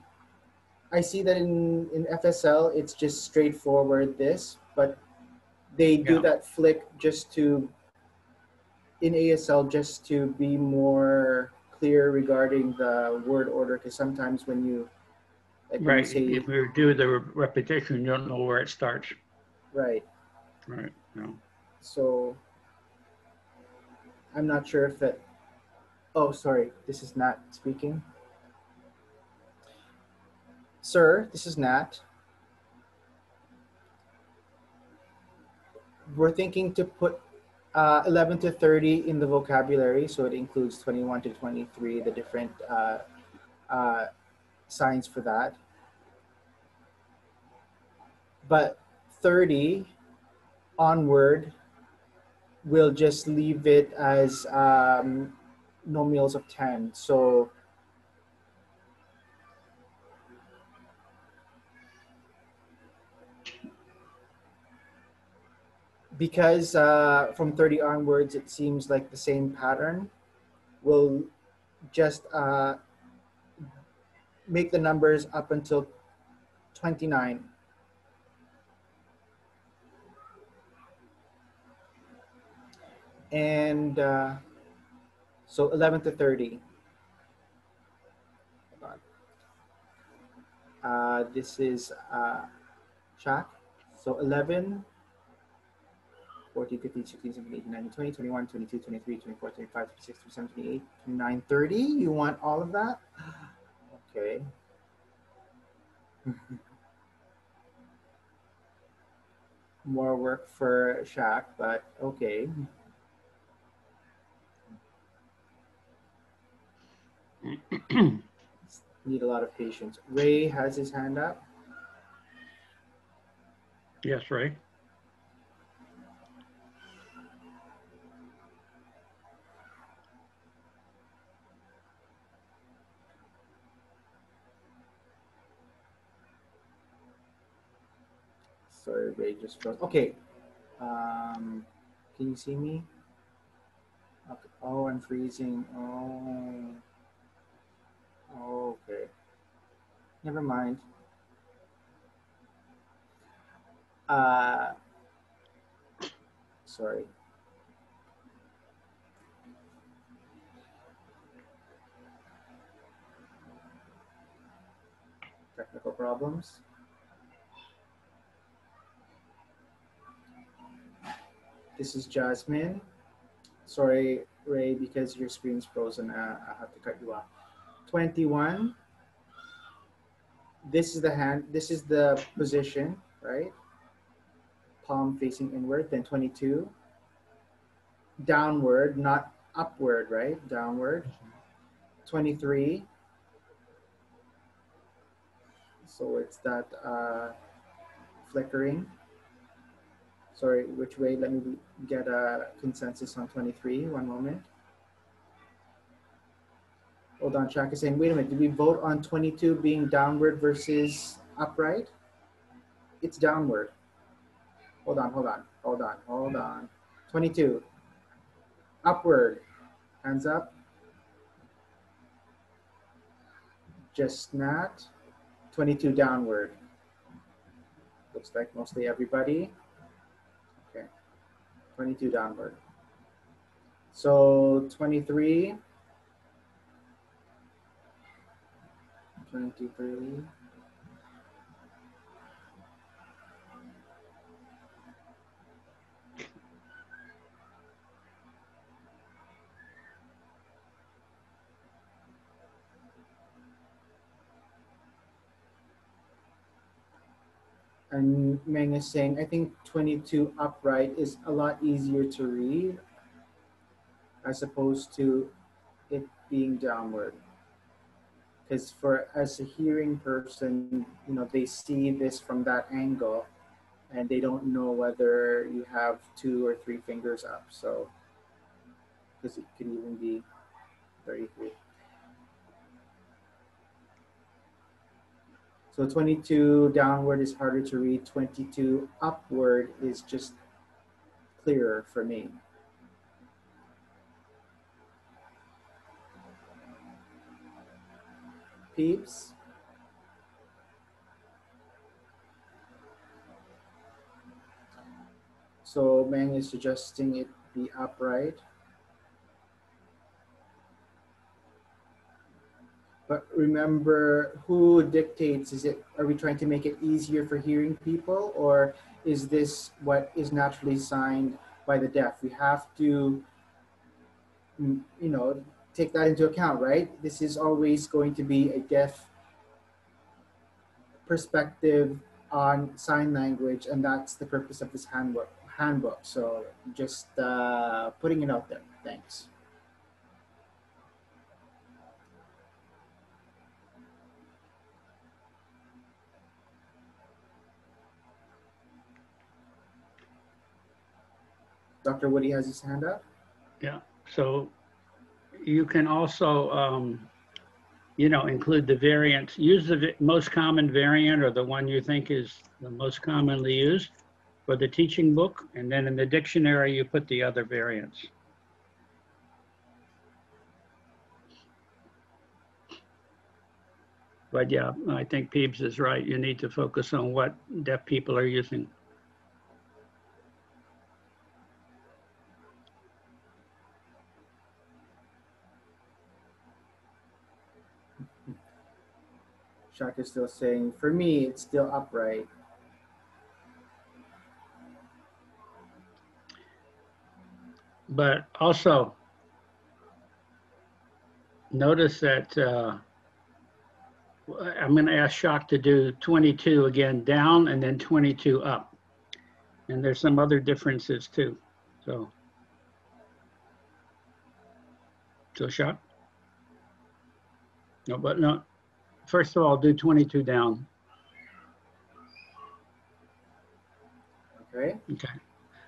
see that in FSL it's just straightforward this, but they do that flick just to in ASL just to be more clear regarding the word order, because sometimes when you like when you Right. say If you do the repetition, you don't know where it starts. right. Right. No. So I'm not sure if that. Oh, sorry. This is Nat speaking. Sir, this is Nat. We're thinking to put 11 to 30 in the vocabulary, so it includes 21 to 23, the different uh, signs for that. But 30 onward, we'll just leave it as nominals of 10. So because from 30 onwards, it seems like the same pattern. We'll just make the numbers up until 29. And so 11 to 30. Hold on. This is Shaq. So 11, 14, 15, 16, 17, 18, 19, 20, 21, 22, 23, 24, 25, 26, 27, 28, 29, 30. You want all of that? Okay. More work for Shaq, but okay. Need a lot of patience. Ray has his hand up. Yes, Ray. Sorry, Ray just froze. Okay. Can you see me? Okay. Oh, I'm freezing. Oh, okay. Never mind. Uh, sorry. Technical problems. This is Jasmine. Sorry, Ray, because your screen's frozen. I have to cut you off. 21. This is the hand. This is the position, right? Palm facing inward. Then 22. Downward, not upward, right? Downward. 23. So it's that flickering. Sorry, which way? Let me get a consensus on 23. One moment. Hold on, Shaq is saying, wait a minute, did we vote on 22 being downward versus upright? It's downward. Hold on. 22. Upward. Hands up. Just not. 22 downward. Looks like mostly everybody. Okay. 22 downward. So 23. 22, 30. And Meng is saying, I think 22 upright is a lot easier to read as opposed to it being downward. Because for as a hearing person, you know, they see this from that angle and they don't know whether you have 2 or 3 fingers up. So, because it could even be 33. So 22 downward is harder to read. 22 upward is just clearer for me. Peeps? So Meng is suggesting it be upright. But remember, who dictates? Are we trying to make it easier for hearing people, or is this what is naturally signed by the deaf? We have to, you know, take that into account, right? This is always going to be a deaf perspective on sign language, and that's the purpose of this handbook. So just putting it out there. Thanks. Dr. Woody has his hand up. Yeah. So you can also, you know, include the variants. Use the most common variant or the one you think is the most commonly used. for the teaching book, and then in the dictionary, you put the other variants. But yeah, I think Peebs is right. You need to focus on what deaf people are using. Shak is still saying, for me, it's still upright. But also, notice that I'm going to ask Shak to do 22 again down and then 22 up. And there's some other differences too. So Shak? No, but no. First of all, do 22 down. Okay. Okay.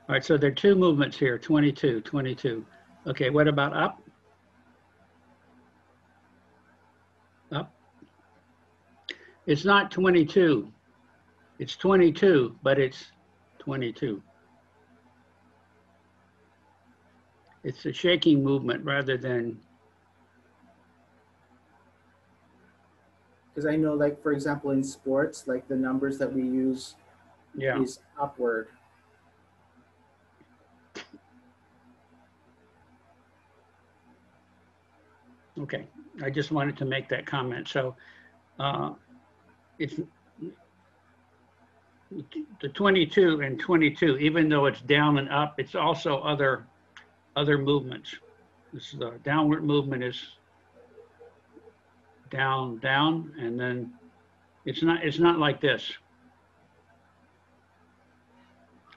All right, so there are two movements here, 22, 22. Okay, what about up? Up. It's not 22. It's 22, but it's 22. It's a shaking movement rather than. Because I know, like, for example, in sports, like the numbers that we use is upward. Okay, I just wanted to make that comment. So it's the 22 and 22, even though it's down and up, it's also other movements. This is the downward movement is down, down, and then it's not like this,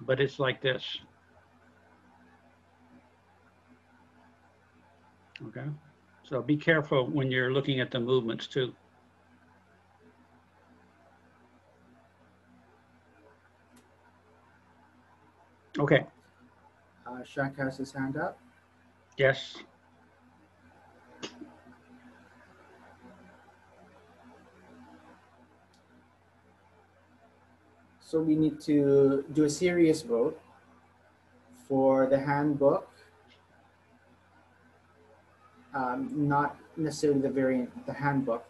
but it's like this. Okay, so be careful when you're looking at the movements too. Okay. Shak has his hand up. Yes. So we need to do a serious vote for the handbook. Not necessarily the variant, the handbook.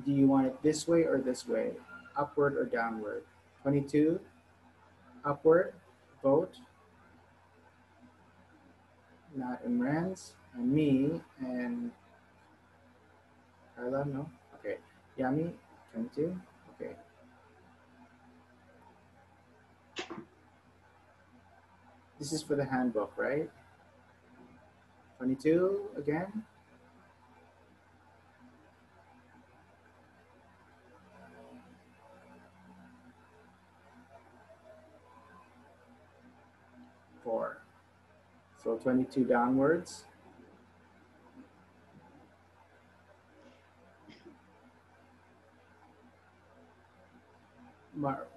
Do you want it this way or this way? Upward or downward? 22, upward, vote. Nat and Rans, and me, and Carla, no? Okay. Yami, 22, okay. This is for the handbook, right? 22 again. Four. So 22 downwards.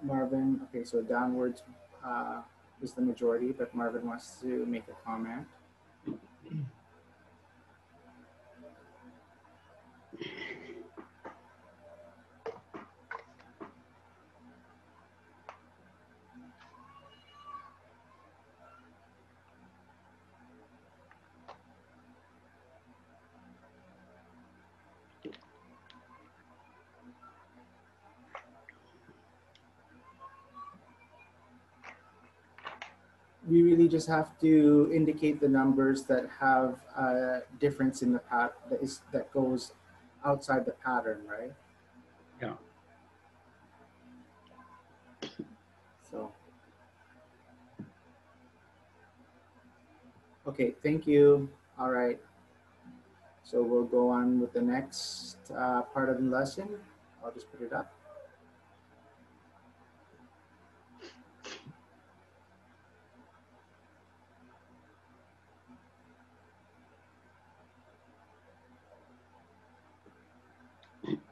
Marvin, okay, so downwards is the majority, but Marvin wants to make a comment. We really just have to indicate the numbers that have a difference in the that goes outside the pattern, right? Yeah. So, okay, thank you. All right. So we'll go on with the next part of the lesson. I'll just put it up.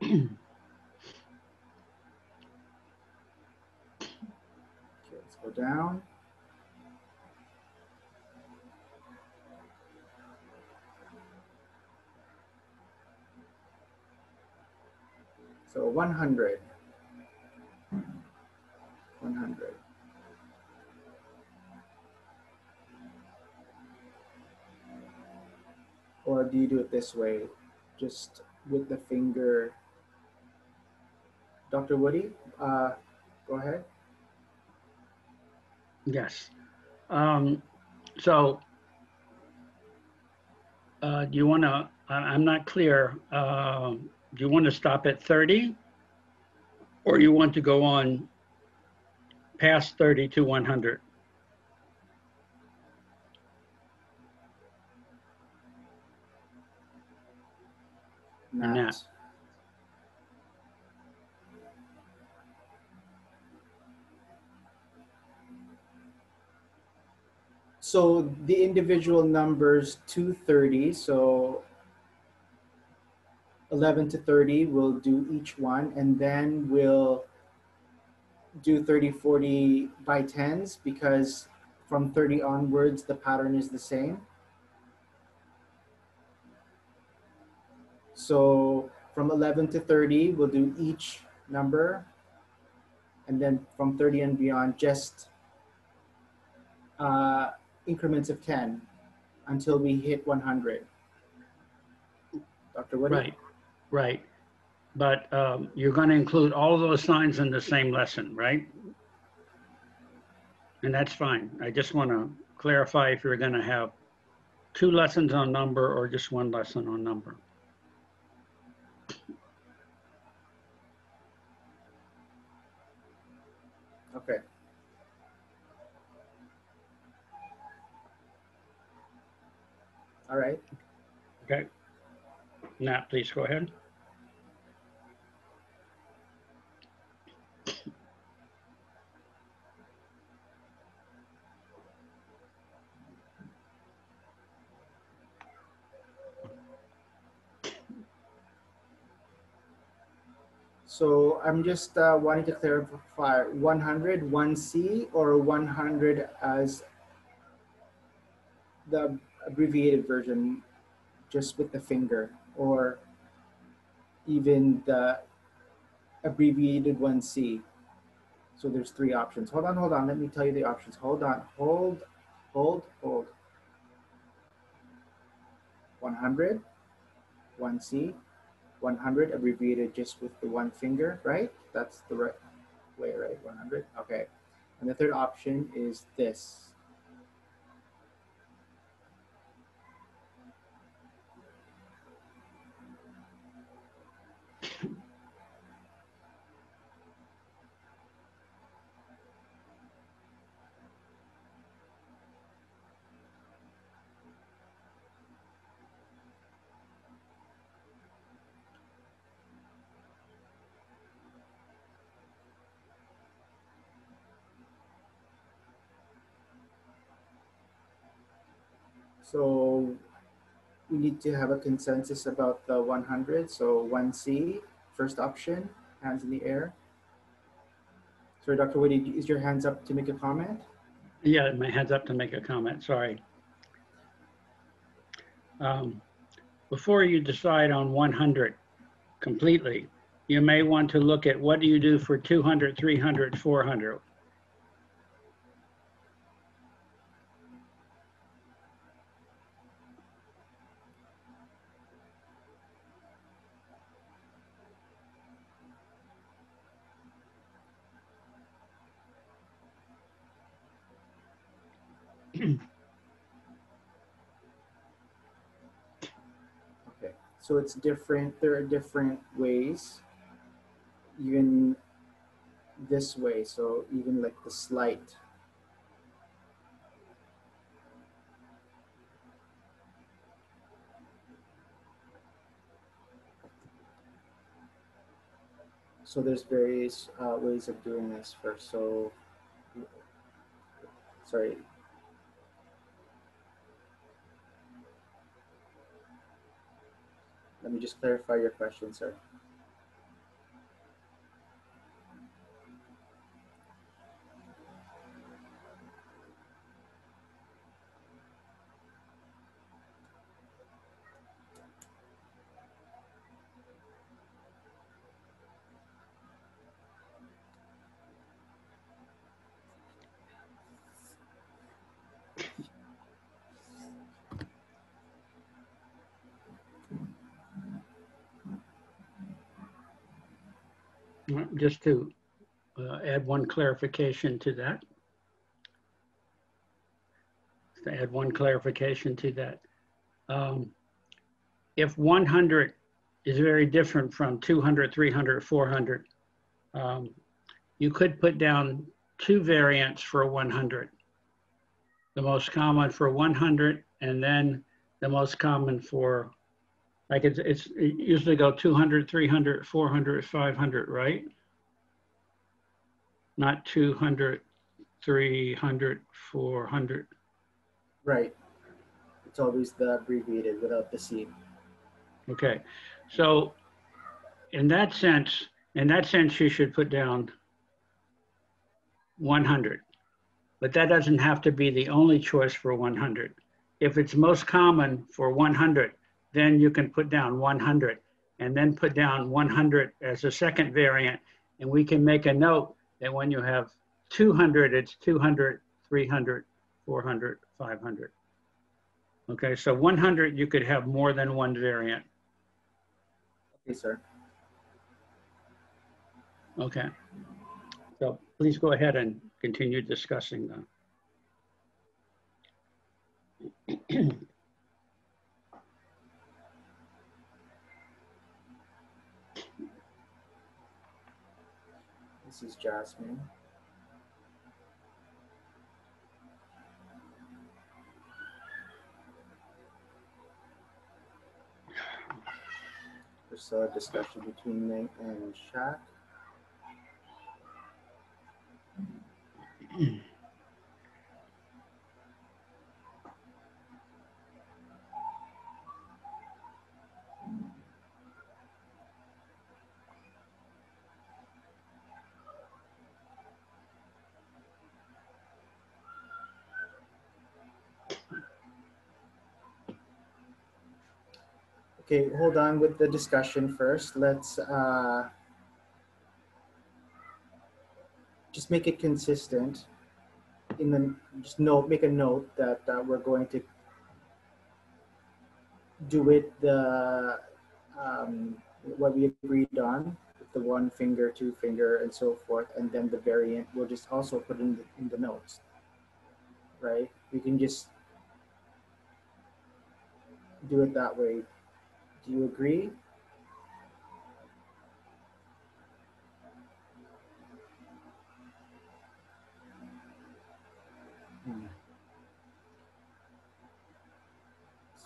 Okay, let's go down. So 100. 100. Or do you do it this way, just with the finger? Dr. Woody, go ahead. Yes. So do you want to, I'm not clear, do you want to stop at 30 or you want to go on past 30 to 100? And that. Nat. So the individual numbers to 30, so 11 to 30, we'll do each one, and then we'll do 30, 40 by tens, because from 30 onwards, the pattern is the same. So from 11 to 30, we'll do each number, and then from 30 and beyond, just uh, increments of 10 until we hit 100. Dr. Woody? Right, right. But you're going to include all of those signs in the same lesson, right? And that's fine. I just want to clarify if you're going to have 2 lessons on number or just 1 lesson on number. Okay. All right. Okay. Nat, please go ahead. So I'm just wanting to clarify 100, 1C, or 100 as the abbreviated version, just with the finger, or even the abbreviated 1C. So there's 3 options. Hold on, hold on. Let me tell you the options. Hold on. Hold. 100, 1C, 100 abbreviated just with the one finger, right? That's the right way, right? 100. Okay. And the third option is this. So we need to have a consensus about the 100. So 1C, first option, hands in the air. Sorry, Dr. Woody, is your hands up to make a comment? Yeah, my hand's up to make a comment. Sorry. Before you decide on 100 completely, you may want to look at what do you do for 200, 300, 400. Okay, so it's different. There are different ways, even this way. So even like the slight. So there's various ways of doing this first. So, sorry. Let me just clarify your question, sir. Just to add one clarification to that. If 100 is very different from 200, 300, 400, you could put down two variants for 100. The most common for 100, and then the most common for, like it usually go 200, 300, 400, 500, right? Not 200, 300, 400. Right. It's always the abbreviated without the C. Okay, so in that sense, you should put down 100. But that doesn't have to be the only choice for 100. If it's most common for 100, then you can put down 100 and then put down 100 as a second variant. And we can make a note that when you have 200, it's 200, 300, 400, 500. Okay, so 100, you could have more than one variant. Okay, sir. Okay, so please go ahead and continue discussing them. This is Jasmine. There's a discussion between Ming and Shaq. Okay, hold on with the discussion first. Let's just make it consistent. Just make a note that we're going to do it the what we agreed on, the one finger, two finger, and so forth, and then the variant we'll just also put in the notes, right? We can just do it that way. Do you agree?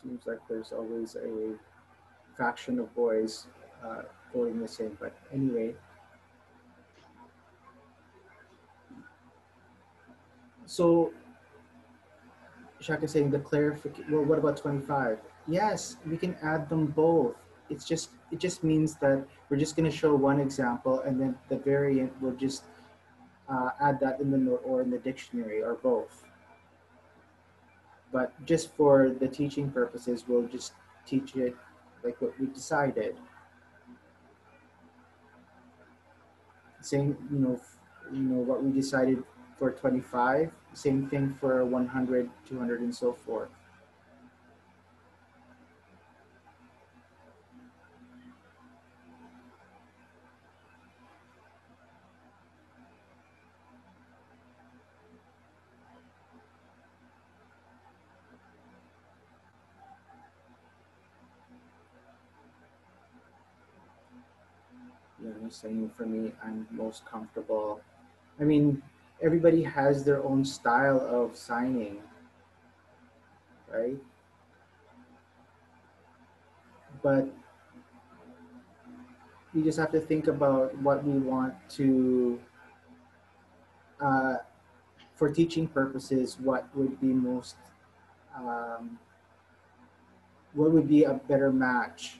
Seems like there's always a faction of boys voting the same, but anyway. So Shaka is saying the clarification. Well, what about 25? Yes, we can add them both. It just means that we're just going to show one example, and then the variant will just add that in the note or in the dictionary or both. But just for the teaching purposes, we'll just teach it like what we decided. Same, what we decided for 25, same thing for 100, 200, and so forth. Saying for me, I'm most comfortable. I mean, everybody has their own style of signing, right? But we just have to think about what we want to, for teaching purposes, what would be what would be a better match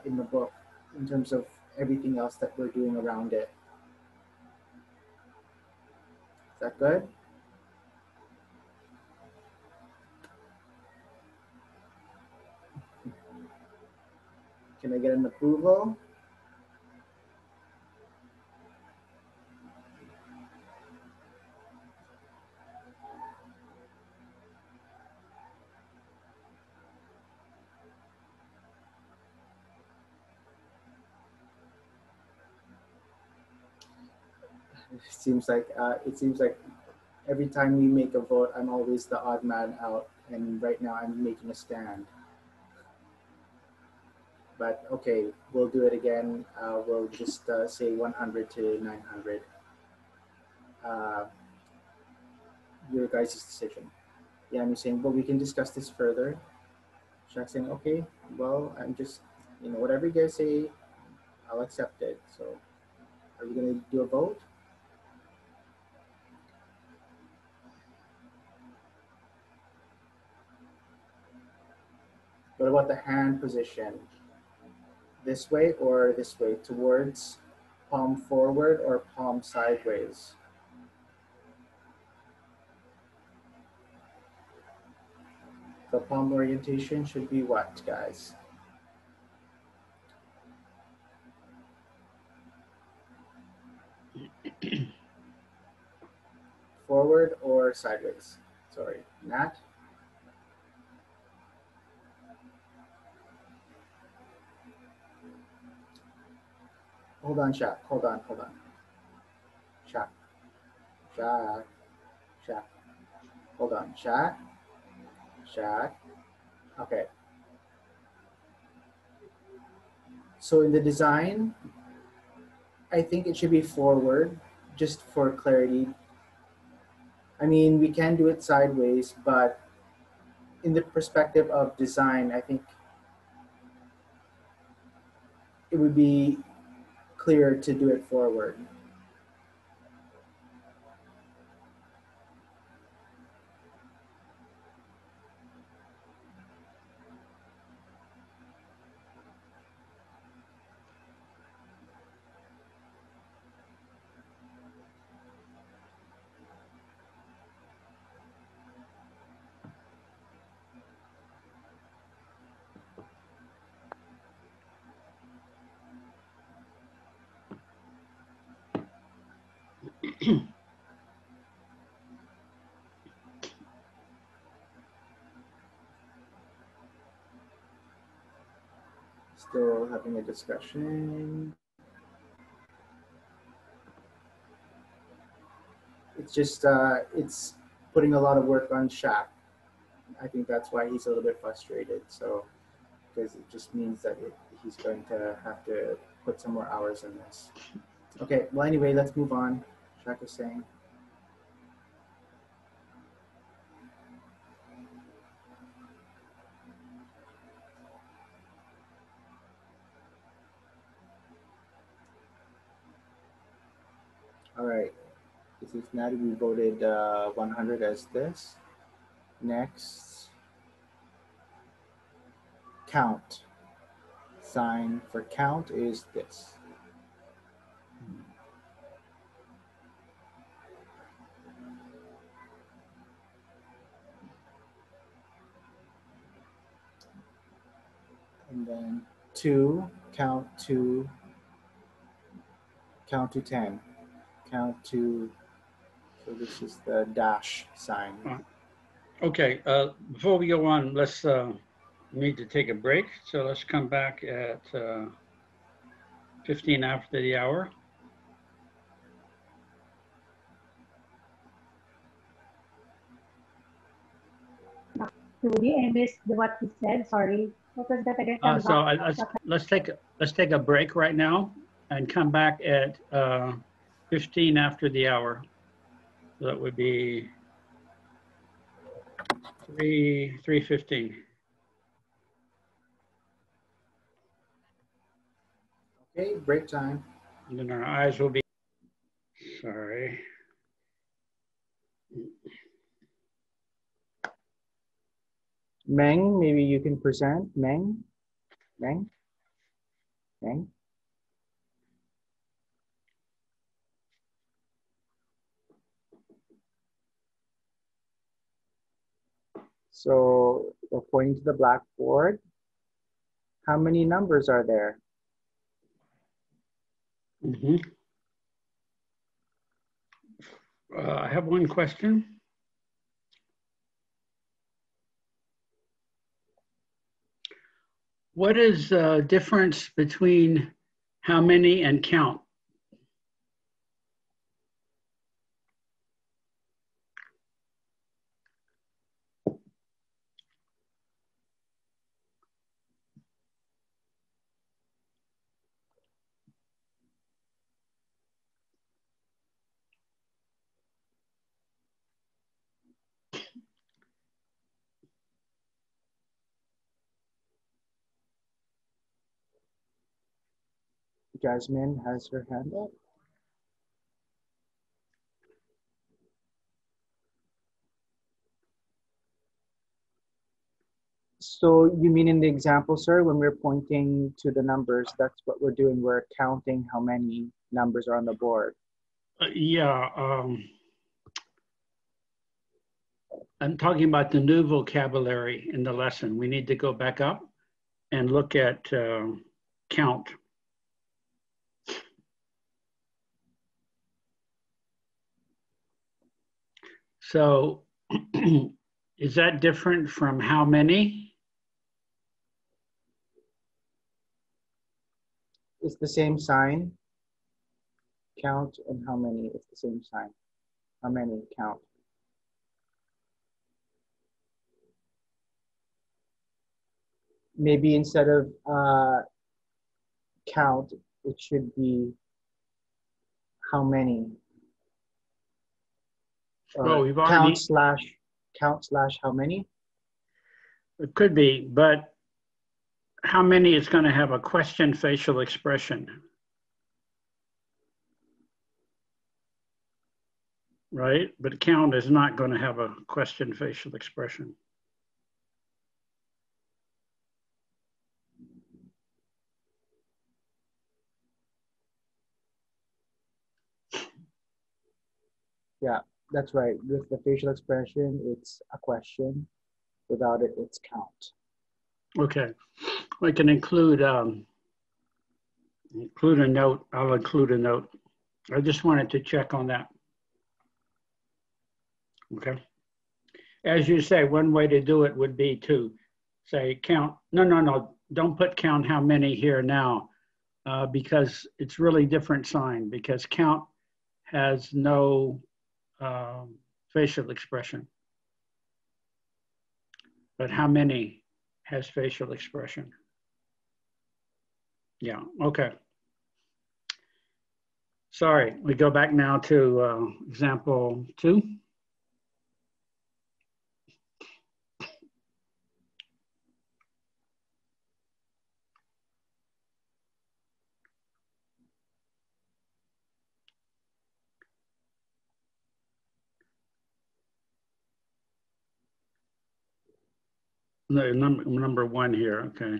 in the book in terms of everything else that we're doing around it. Is that good? Can I get an approval? it seems like every time we make a vote, I'm always the odd man out, and right now I'm making a stand. But okay, we'll do it again. We'll just say 100 to 900. Uh, your guys' decision. Yeah, I'm saying, but we can discuss this further. Shaq saying, okay, well, I'm just, whatever you guys say, I'll accept it. So, are we going to do a vote? What about the hand position? This way or this way? Towards palm forward or palm sideways? The palm orientation should be what, guys? Forward or sideways? Sorry, Nat? Hold on, Shaq. Hold on, hold on. Shaq. Shaq. Shaq. Hold on. Shaq. Shaq. Okay. So in the design, I think it should be forward, just for clarity. I mean, we can do it sideways, but in the perspective of design, I think it would be clear to do it forward. Still having a discussion. It's just, it's putting a lot of work on Shaq. I think that's why he's a little bit frustrated. So, because it just means that he's going to have to put some more hours in this. Okay, well, anyway, let's move on. Shaq is saying. All right, this is Natty. We voted 100 as this. Next, count. Sign for count is this. And then two, count to 10. Count to, so this is the dash sign. Okay, before we go on, let's need to take a break. So let's come back at 15 after the hour. Rudy, I missed what he said. Sorry. What was that again? Let's take a break right now and come back at 15 after the hour. So that would be 3:15. Okay, break time. And then our eyes will be, sorry. Meng, maybe you can present. Meng. So according to the blackboard, how many numbers are there? I have one question. What is the difference between how many and count? Jasmine has her hand up. So you mean in the example, sir, when we're pointing to the numbers, that's what we're doing. We're counting how many numbers are on the board. Yeah. I'm talking about the new vocabulary in the lesson. We need to go back up and look at count. So is that different from how many? It's the same sign. Count and how many, it's the same sign. How many, count. Maybe instead of count, it should be how many. Well, we've already count slash how many. It could be, but how many is going to have a question facial expression? Right? But count is not going to have a question facial expression. Yeah, that's right. With the facial expression, it's a question. Without it, it's count. Okay. We can include a note. I'll include a note. I just wanted to check on that. Okay. As you say, one way to do it would be to say count. No. Don't put count how many here now because it's really different sign because count has no facial expression. But how many has facial expression? Yeah, okay. Sorry, we go back now to example 2. No, number 1 here, okay.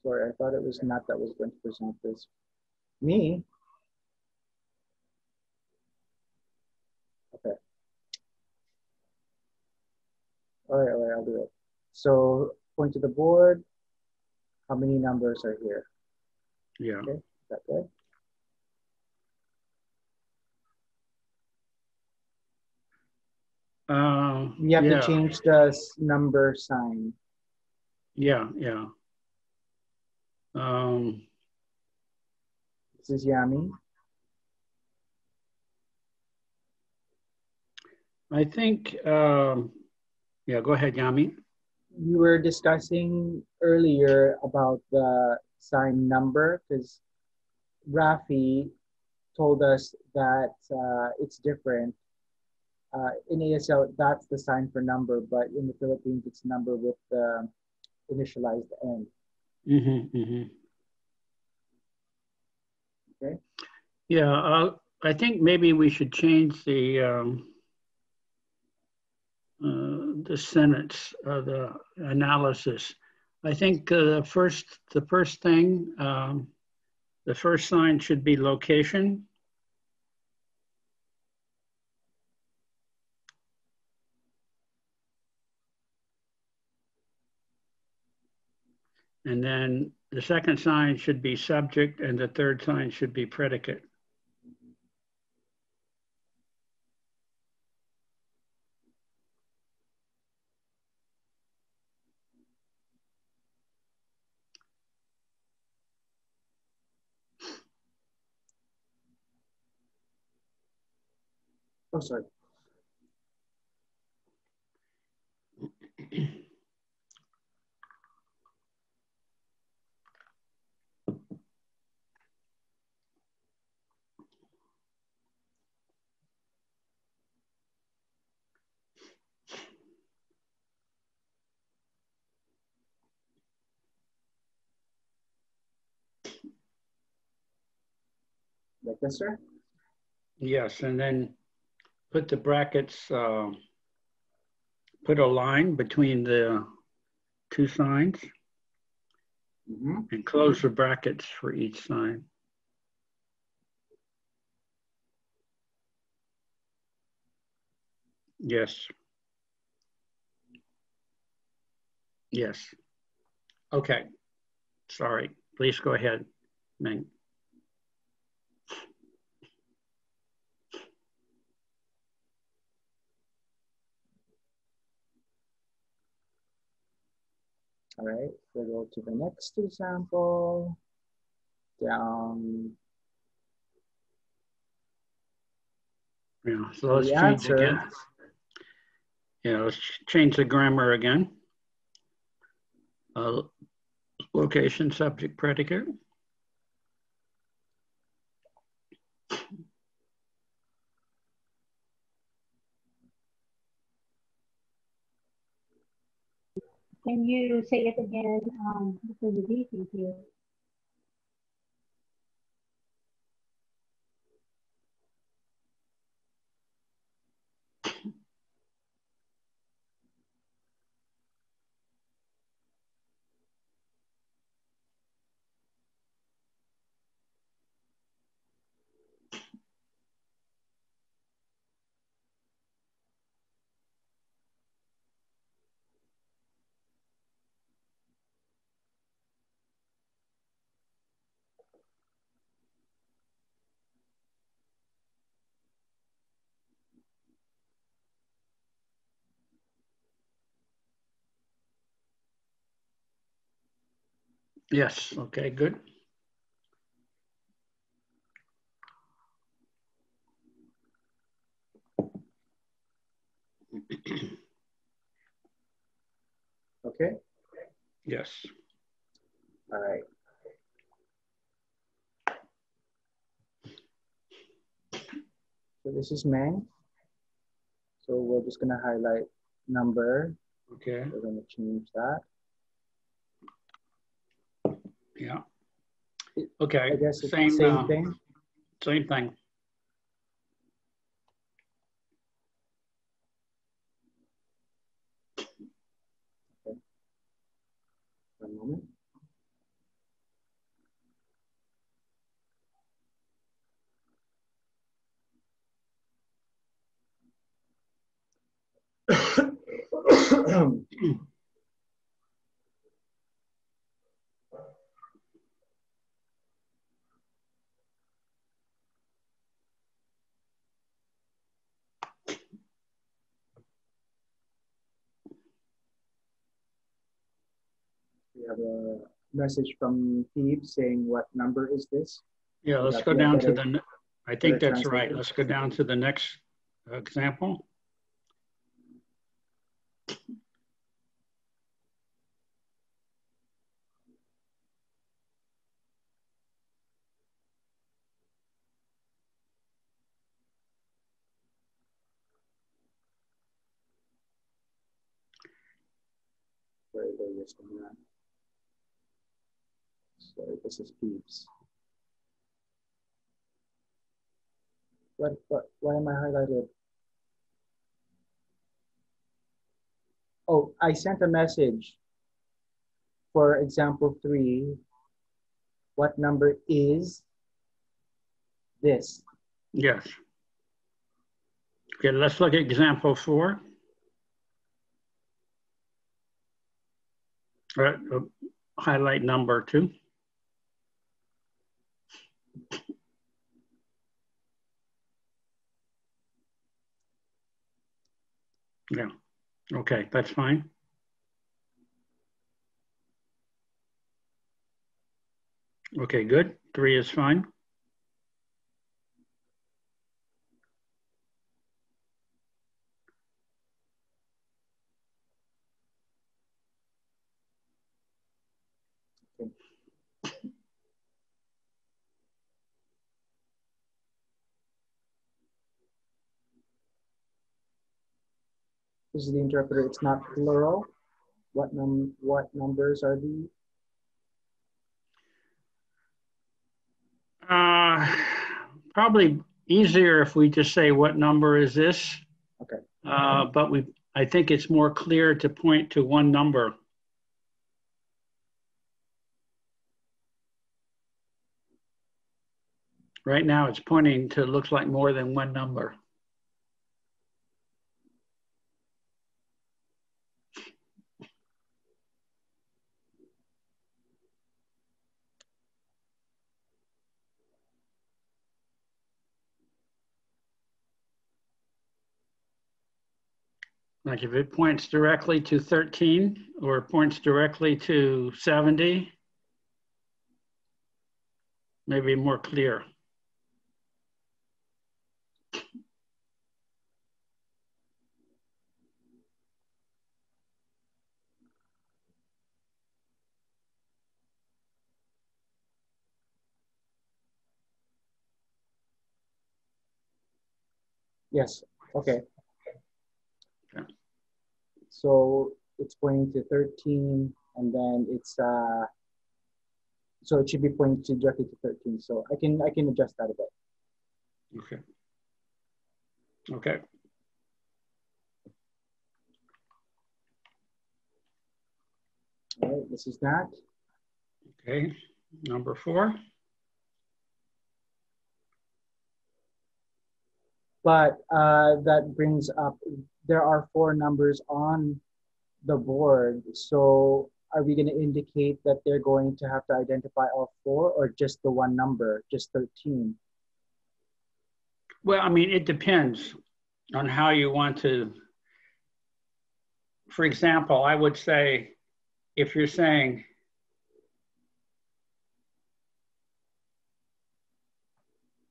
Sorry, I thought it was Nat that was going to present this. Me? Okay. All right, I'll do it. So point to the board. How many numbers are here? Yeah. Okay, is that good? You have to change the number sign. Yeah. This is Yami. I think, yeah, go ahead, Yami. You were discussing earlier about the sign number because Rafi told us that it's different. In ASL, that's the sign for number, but in the Philippines, it's number with the initialized end. Okay. Yeah, I think maybe we should change the sentence, the analysis. I think the first thing, the first sign should be location. And then the second sign should be subject and the third sign should be predicate. Oh, sorry. Like this, sir? Yes, and then put the brackets, put a line between the two signs and close the brackets for each sign. Yes. Yes. Okay. Sorry. Please go ahead, Ming. All right, we'll go to the next example. Down. Yeah, so let's change again. Yeah, let's change the grammar again. Location, subject, predicate. Can you say it again? Because the greeting here. Yes, okay, good. Okay. Yes. All right. So this is Meng. So we're just gonna highlight number. Okay. We're gonna change that. Yeah. Okay. I guess it's same thing. Same thing. Okay. One moment. We have a message from Phoebe saying, what number is this? Yeah, So let's that go we have down to better- the, I think better that's right. translation. Let's go down to the next example. Sorry, this is Phoebe's. Why am I highlighted? Oh, I sent a message for example 3. What number is this? Yes. Okay, let's look at example 4. All right, highlight number 2. Yeah, okay, that's fine. Okay, good. 3 is fine. This is the interpreter. It's not plural. What numbers are these? probably easier if we just say what number is this. Okay. But I think it's more clear to point to one number. Right now it's pointing to, looks like more than one number. Like if it points directly to 13 or points directly to 70, maybe more clear. Yes. Okay. Okay. So it's pointing to 13, and then it's so it should be pointing to directly to 13. So I can adjust that a bit. Okay. Okay. All right, this is that. Okay. Number 4. But that brings up, there are 4 numbers on the board. So are we going to indicate that they're going to have to identify all 4 or just the one number, just 13? Well, I mean, it depends on how you want to. For example, I would say, if you're saying,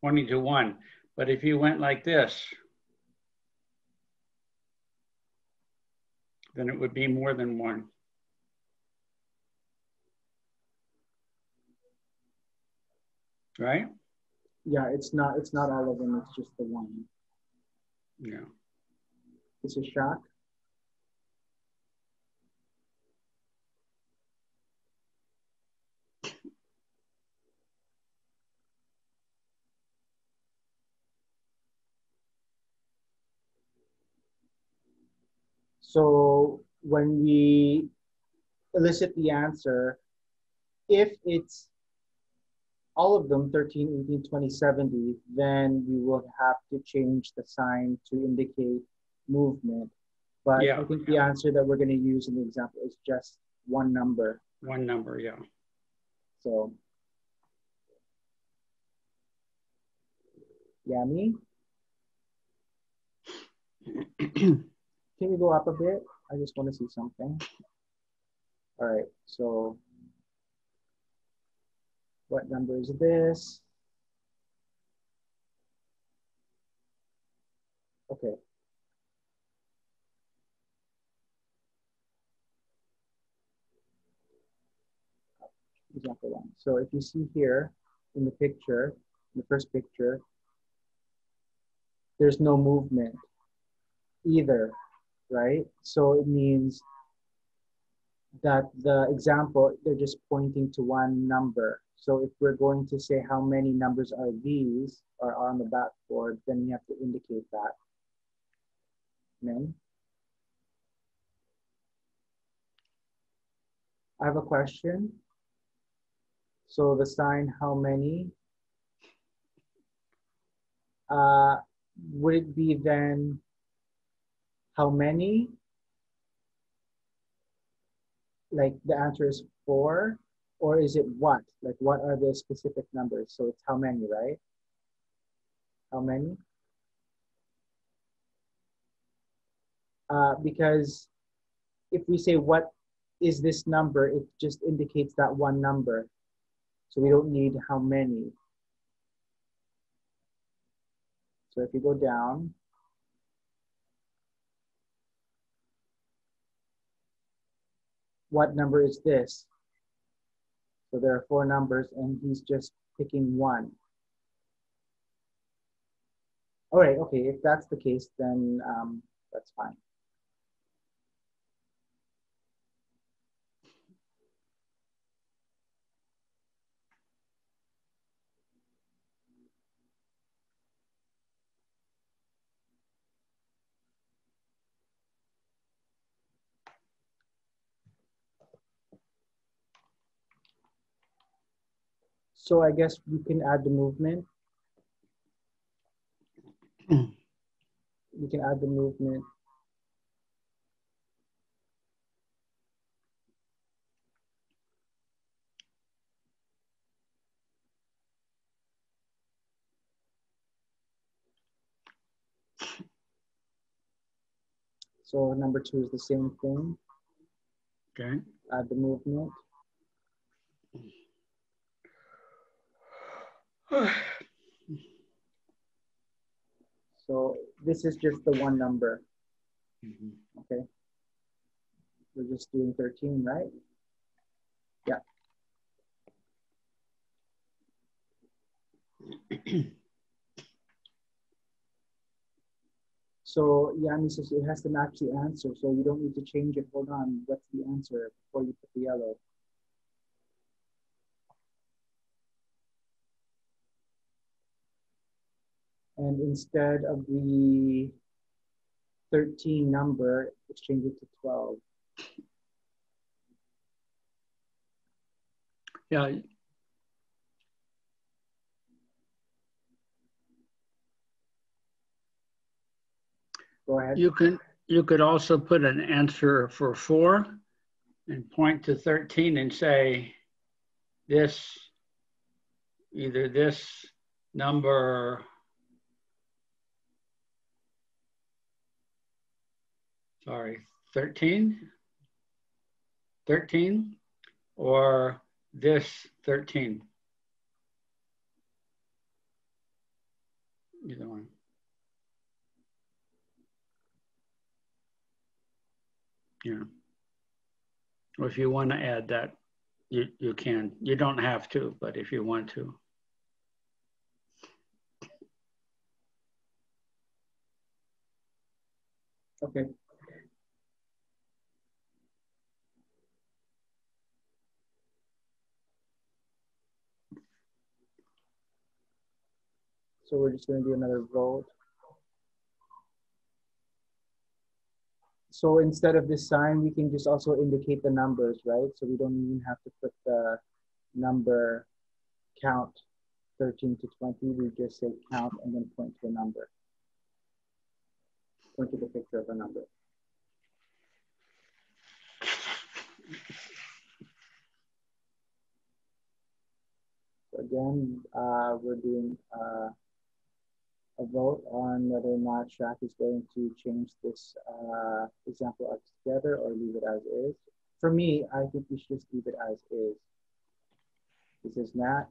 pointing to 1, but if you went like this, then it would be more than 1. Right? Yeah, it's not all of them, it's just the one. Yeah. This is shock. So when we elicit the answer, if it's all of them, 13, 18, 20, 70, then we will have to change the sign to indicate movement. But Yeah. I think the answer that we're going to use in the example is just one number. One number, yeah. So, Yami, can you go up a bit? I just want to see something. All right, so what number is this? Okay. Example 1. So if you see here in the picture, in the first picture, there's no movement either, right? So it means that the example, they're just pointing to one number. So if we're going to say how many numbers are these or are on the backboard, then we have to indicate that. Then I have a question. So the sign how many, would it be then how many? Like the answer is 4, or is it what? Like what are the specific numbers? So it's how many, right? How many? Because if we say what is this number, it just indicates that one number. So we don't need how many. So if you go down, what number is this? So there are 4 numbers and he's just picking one. All right, okay, if that's the case, then that's fine. So I guess you can add the movement. You can add the movement. So number 2 is the same thing. Okay. Add the movement. So this is just the one number. Okay. We're just doing 13, right? Yeah. So Yanni says it has to match the answer, so you don't need to change it. Hold on, what's the answer before you put the yellow? And instead of the 13 number, let's change it to 12. Yeah. Go ahead. You could also put an answer for 4 and point to 13 and say this, either this number, sorry, 13, or this 13. Either one. Yeah. Or if you want to add that, you can. You don't have to, but if you want to. Okay. So we're just going to do another vote. So instead of this sign, we can just also indicate the numbers, right? So we don't even have to put the number count 13 to 20. We just say count and then point to a number. Point to the picture of a number. So again, we're doing a vote on whether or not Shaq is going to change this example altogether or leave it as is. For me, I think we should just leave it as is. This is Nat.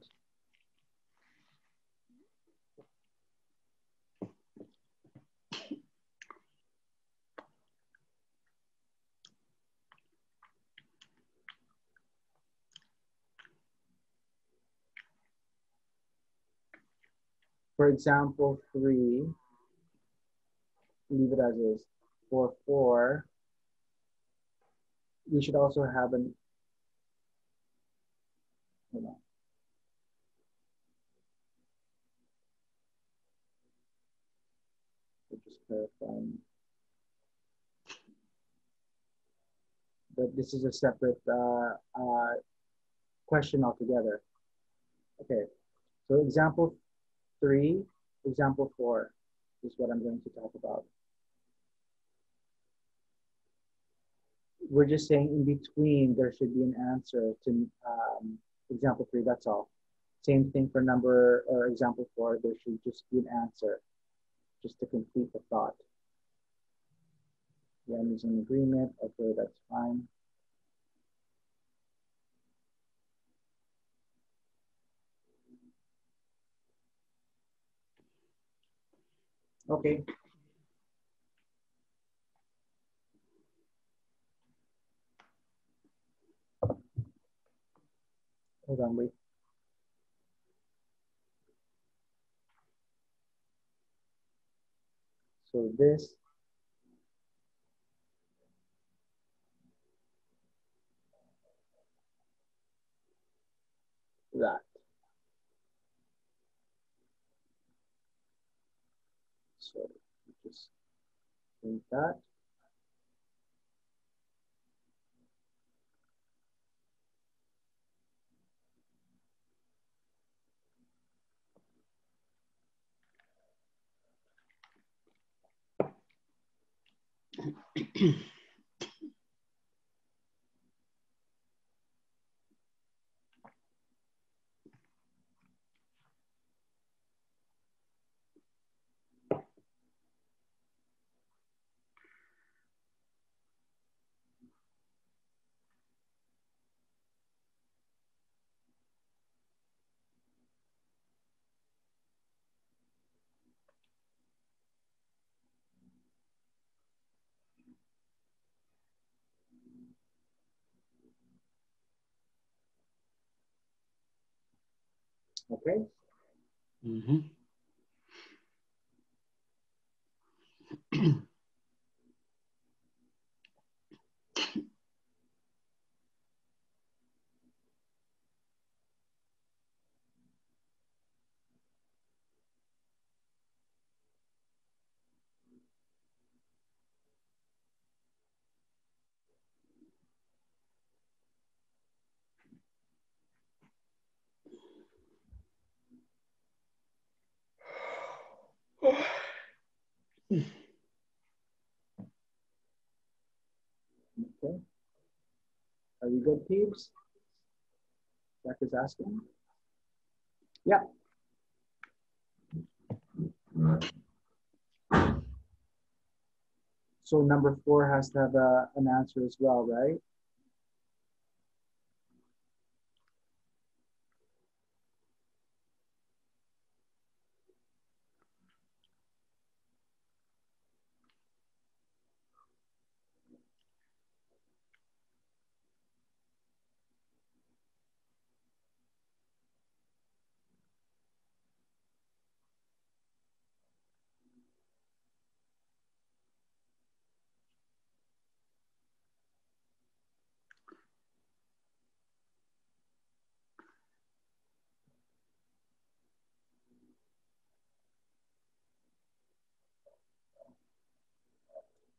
For example, 3, leave it as is. For 4, we should also have an, hold on. We're just clarifying that this is a separate question altogether. Okay, so example 3, example 4 is what I'm going to talk about. We're just saying in between, there should be an answer to example 3, that's all. Same thing for number or example 4, there should just be an answer just to complete the thought. Yeah, I'm using agreement, okay, that's fine. Okay. Hold on, wait. So this, that. So just print that. Okay. Mm-hmm. Okay. Are you good, Peeps? Jack is asking. Yeah. So number 4 has to have an answer as well, right?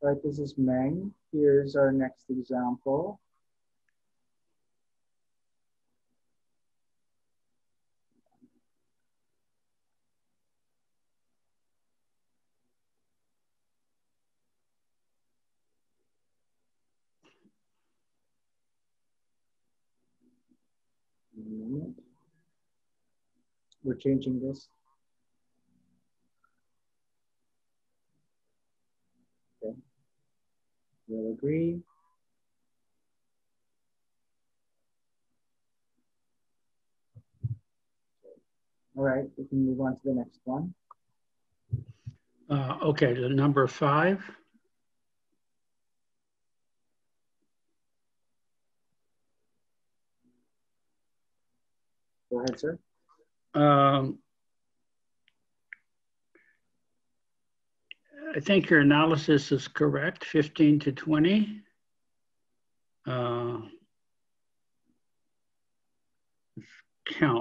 All right, this is Meng. Here's our next example. We're changing this. Okay. We'll agree. All right, we can move on to the next one. Okay, the number 5. Go ahead, sir. I think your analysis is correct, 15 to 20. Count,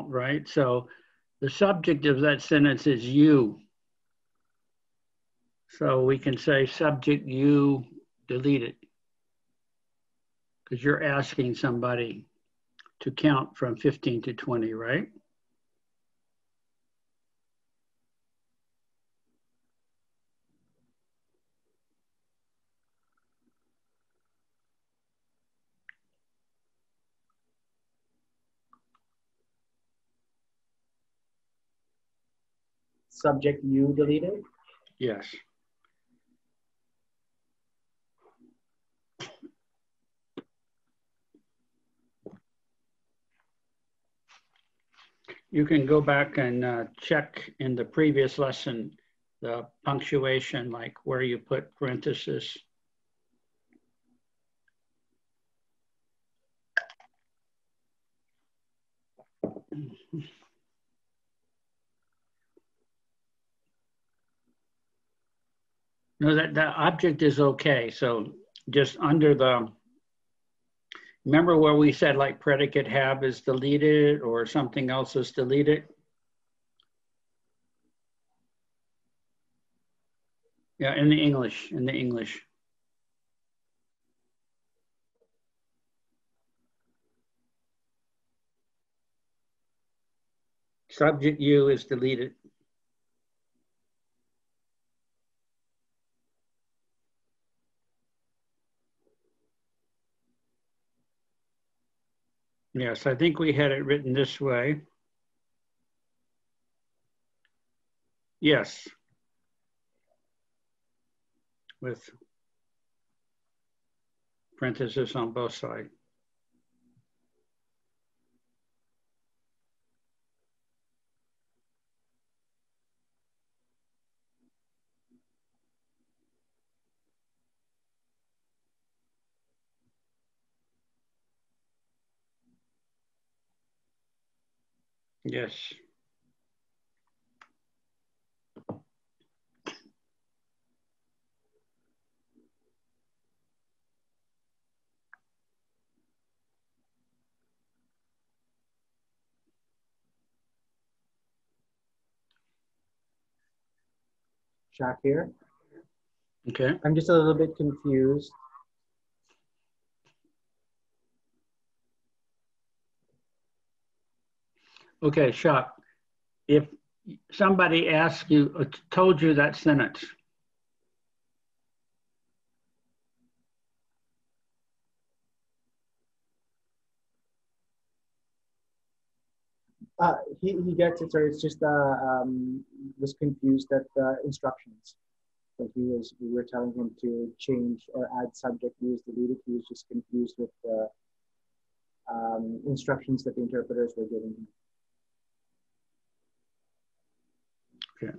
right? So the subject of that sentence is you. So we can say subject you, delete it. Because you're asking somebody to count from 15 to 20, right? Subject you deleted. Yes. You can go back and check in the previous lesson the punctuation, like where you put parentheses. No, that object is okay. So just under the, remember where we said like predicate have is deleted or something else is deleted? Yeah, in the English. Subject you is deleted. Yes, I think we had it written this way. Yes. With parentheses on both sides. Yes. Shakir, Okay. I'm just a little bit confused. Okay, Shak, if somebody asked you, told you that sentence, He gets it, sir. It's just was confused at the instructions. But we were telling him to change or add subject. He was deleted. He was just confused with the instructions that the interpreters were giving him. okay.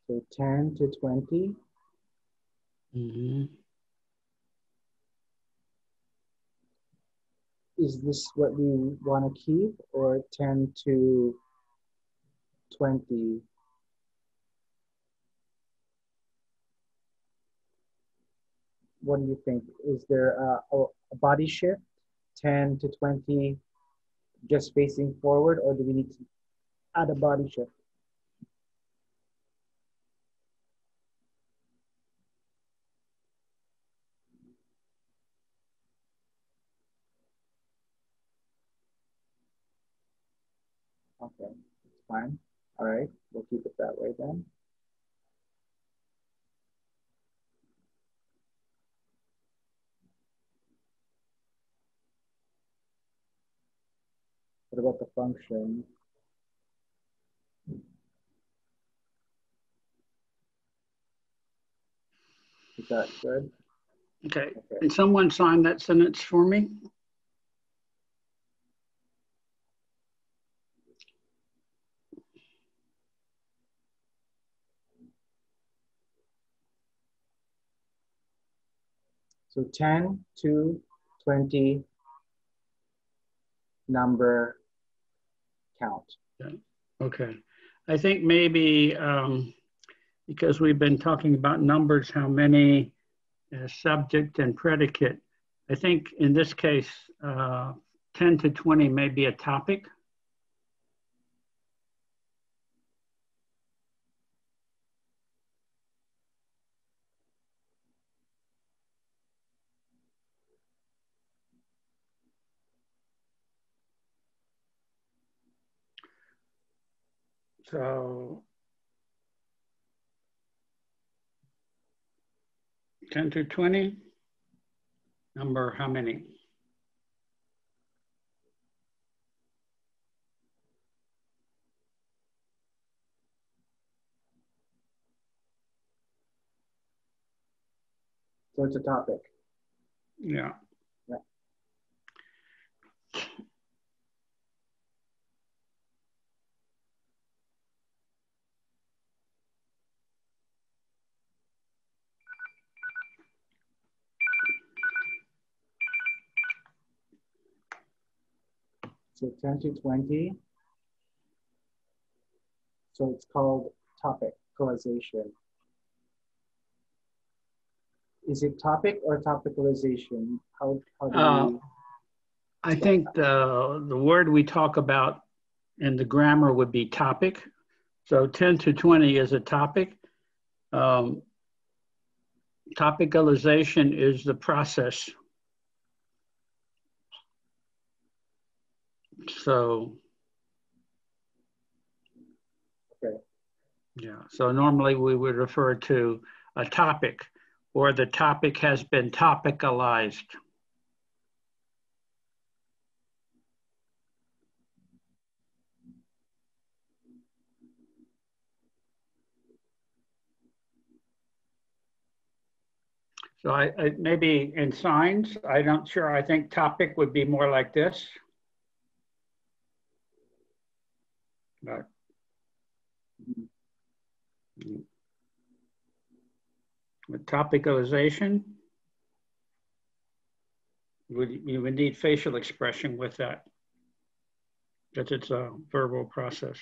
So 10 to 20. Mm-hmm. Is this what we want to keep, or 10 to 20? What do you think? Is there a body shift, 10 to 20, just facing forward, or do we need to add a body shift? Okay, it's fine. All right, we'll keep it that way then. What about the function? Is that good? Okay. Okay. Can someone sign that sentence for me? So 10 to 20 number count. Okay. I think maybe because we've been talking about numbers, how many subject and predicate, I think in this case, 10 to 20 may be a topic. So 10 to 20, number how many? So it's a topic. Yeah. Yeah. So 10 to 20. So it's called topicalization. Is it topic or topicalization? How do we? I think the word we talk about in the grammar would be topic. So 10 to 20 is a topic. Topicalization is the process. So, Okay. yeah, so normally we would refer to a topic, or the topic has been topicalized. So I maybe in signs, I'm not sure, I think topic would be more like this. But, with topicalization, you would need facial expression with that, because it's a verbal process.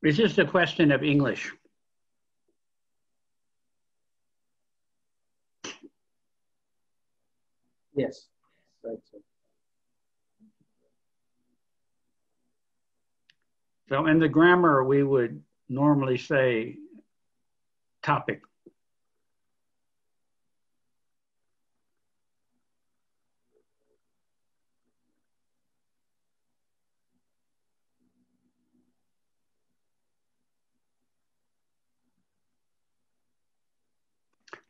It's just a question of English. Yes. Right. So in the grammar, we would normally say topic.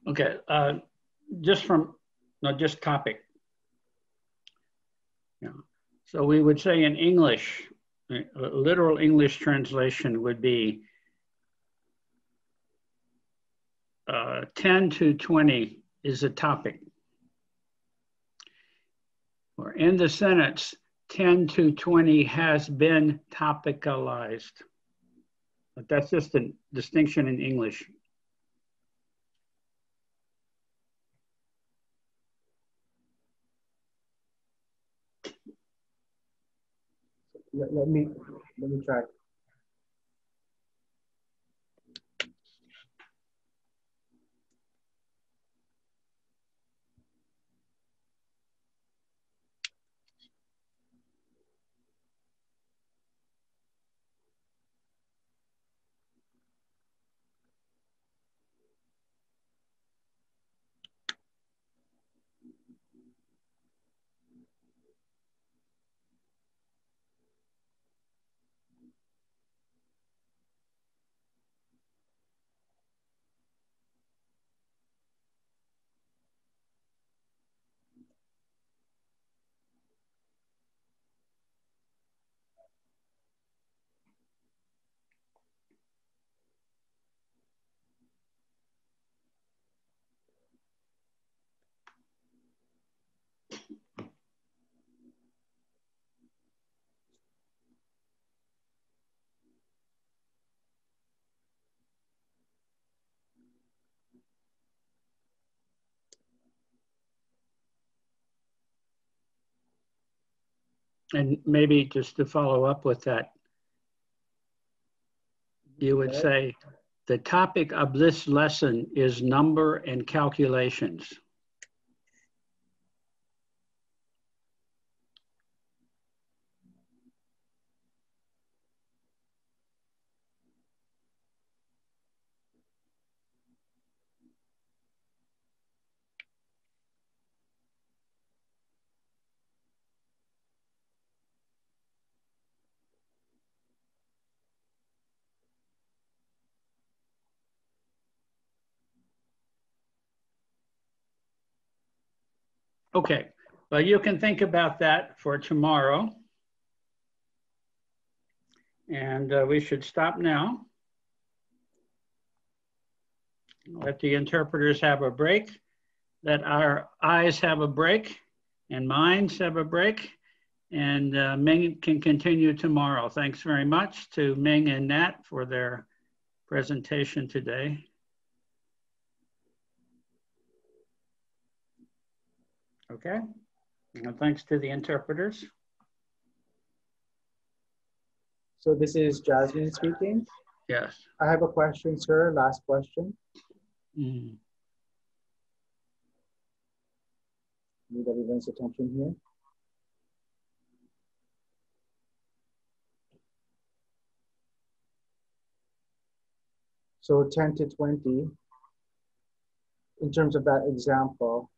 Okay, just topic. Yeah. So we would say in English, a literal English translation would be 10 to 20 is a topic. Or in the sentence, 10 to 20 has been topicalized. But that's just a distinction in English. Let me try. And maybe just to follow up with that, you would say, the topic of this lesson is number and calculations. Okay, well, you can think about that for tomorrow. And we should stop now. Let the interpreters have a break. Let our eyes have a break and minds have a break. And Ming can continue tomorrow. Thanks very much to Ming and Nat for their presentation today. Okay, and thanks to the interpreters. So this is Jasmine speaking. Yes. I have a question, sir. Last question. Need everyone's attention here. So 10 to 20, in terms of that example,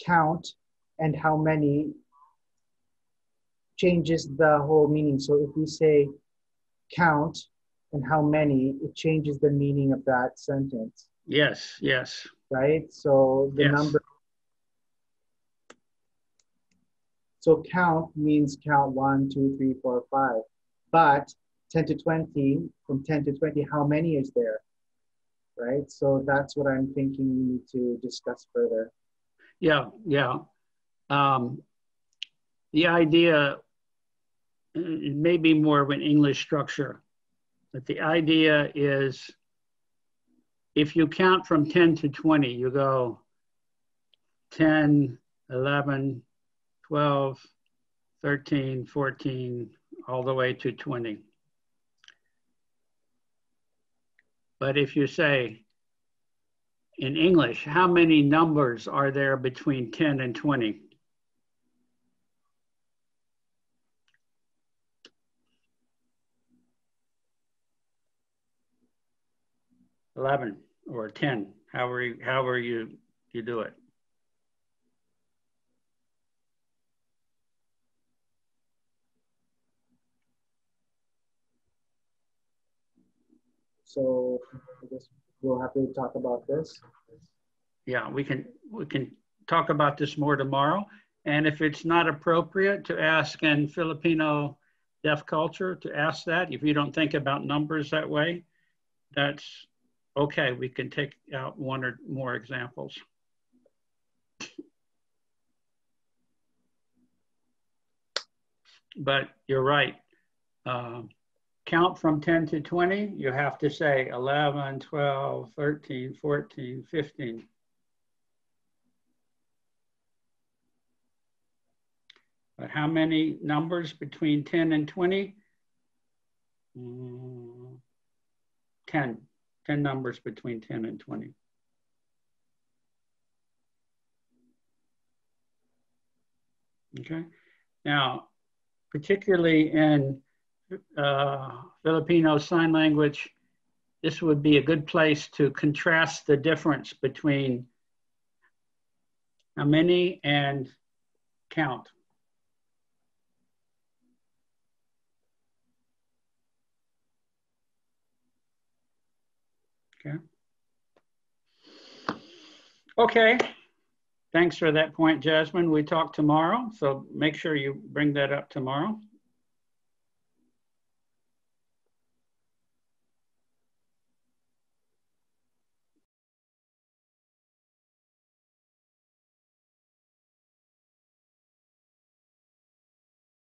count and how many changes the whole meaning. So if we say count and how many, it changes the meaning of that sentence. Yes, yes. Right? So the Yes. number. So count means count 1, 2, 3, 4, 5. But 10 to 20, from 10 to 20, how many is there? Right? So that's what I'm thinking we need to discuss further. Yeah, yeah. The idea, it may be more of an English structure, but the idea is if you count from 10 to 20, you go 10, 11, 12, 13, 14, all the way to 20. But if you say, in English, how many numbers are there between 10 and 20? $11 or 10, however you do it. So I guess we'll have to talk about this. Yeah, we can talk about this more tomorrow. And if it's not appropriate to ask in Filipino deaf culture to ask that, if you don't think about numbers that way, that's okay. We can take out one or more examples. But you're right. Count from 10 to 20, you have to say 11, 12, 13, 14, 15. But how many numbers between 10 and 20? 10 numbers between 10 and 20. Okay. Now, particularly in Filipino Sign Language, this would be a good place to contrast the difference between how many and count. Okay. Okay. Thanks for that point, Jasmine. We talk tomorrow, so make sure you bring that up tomorrow.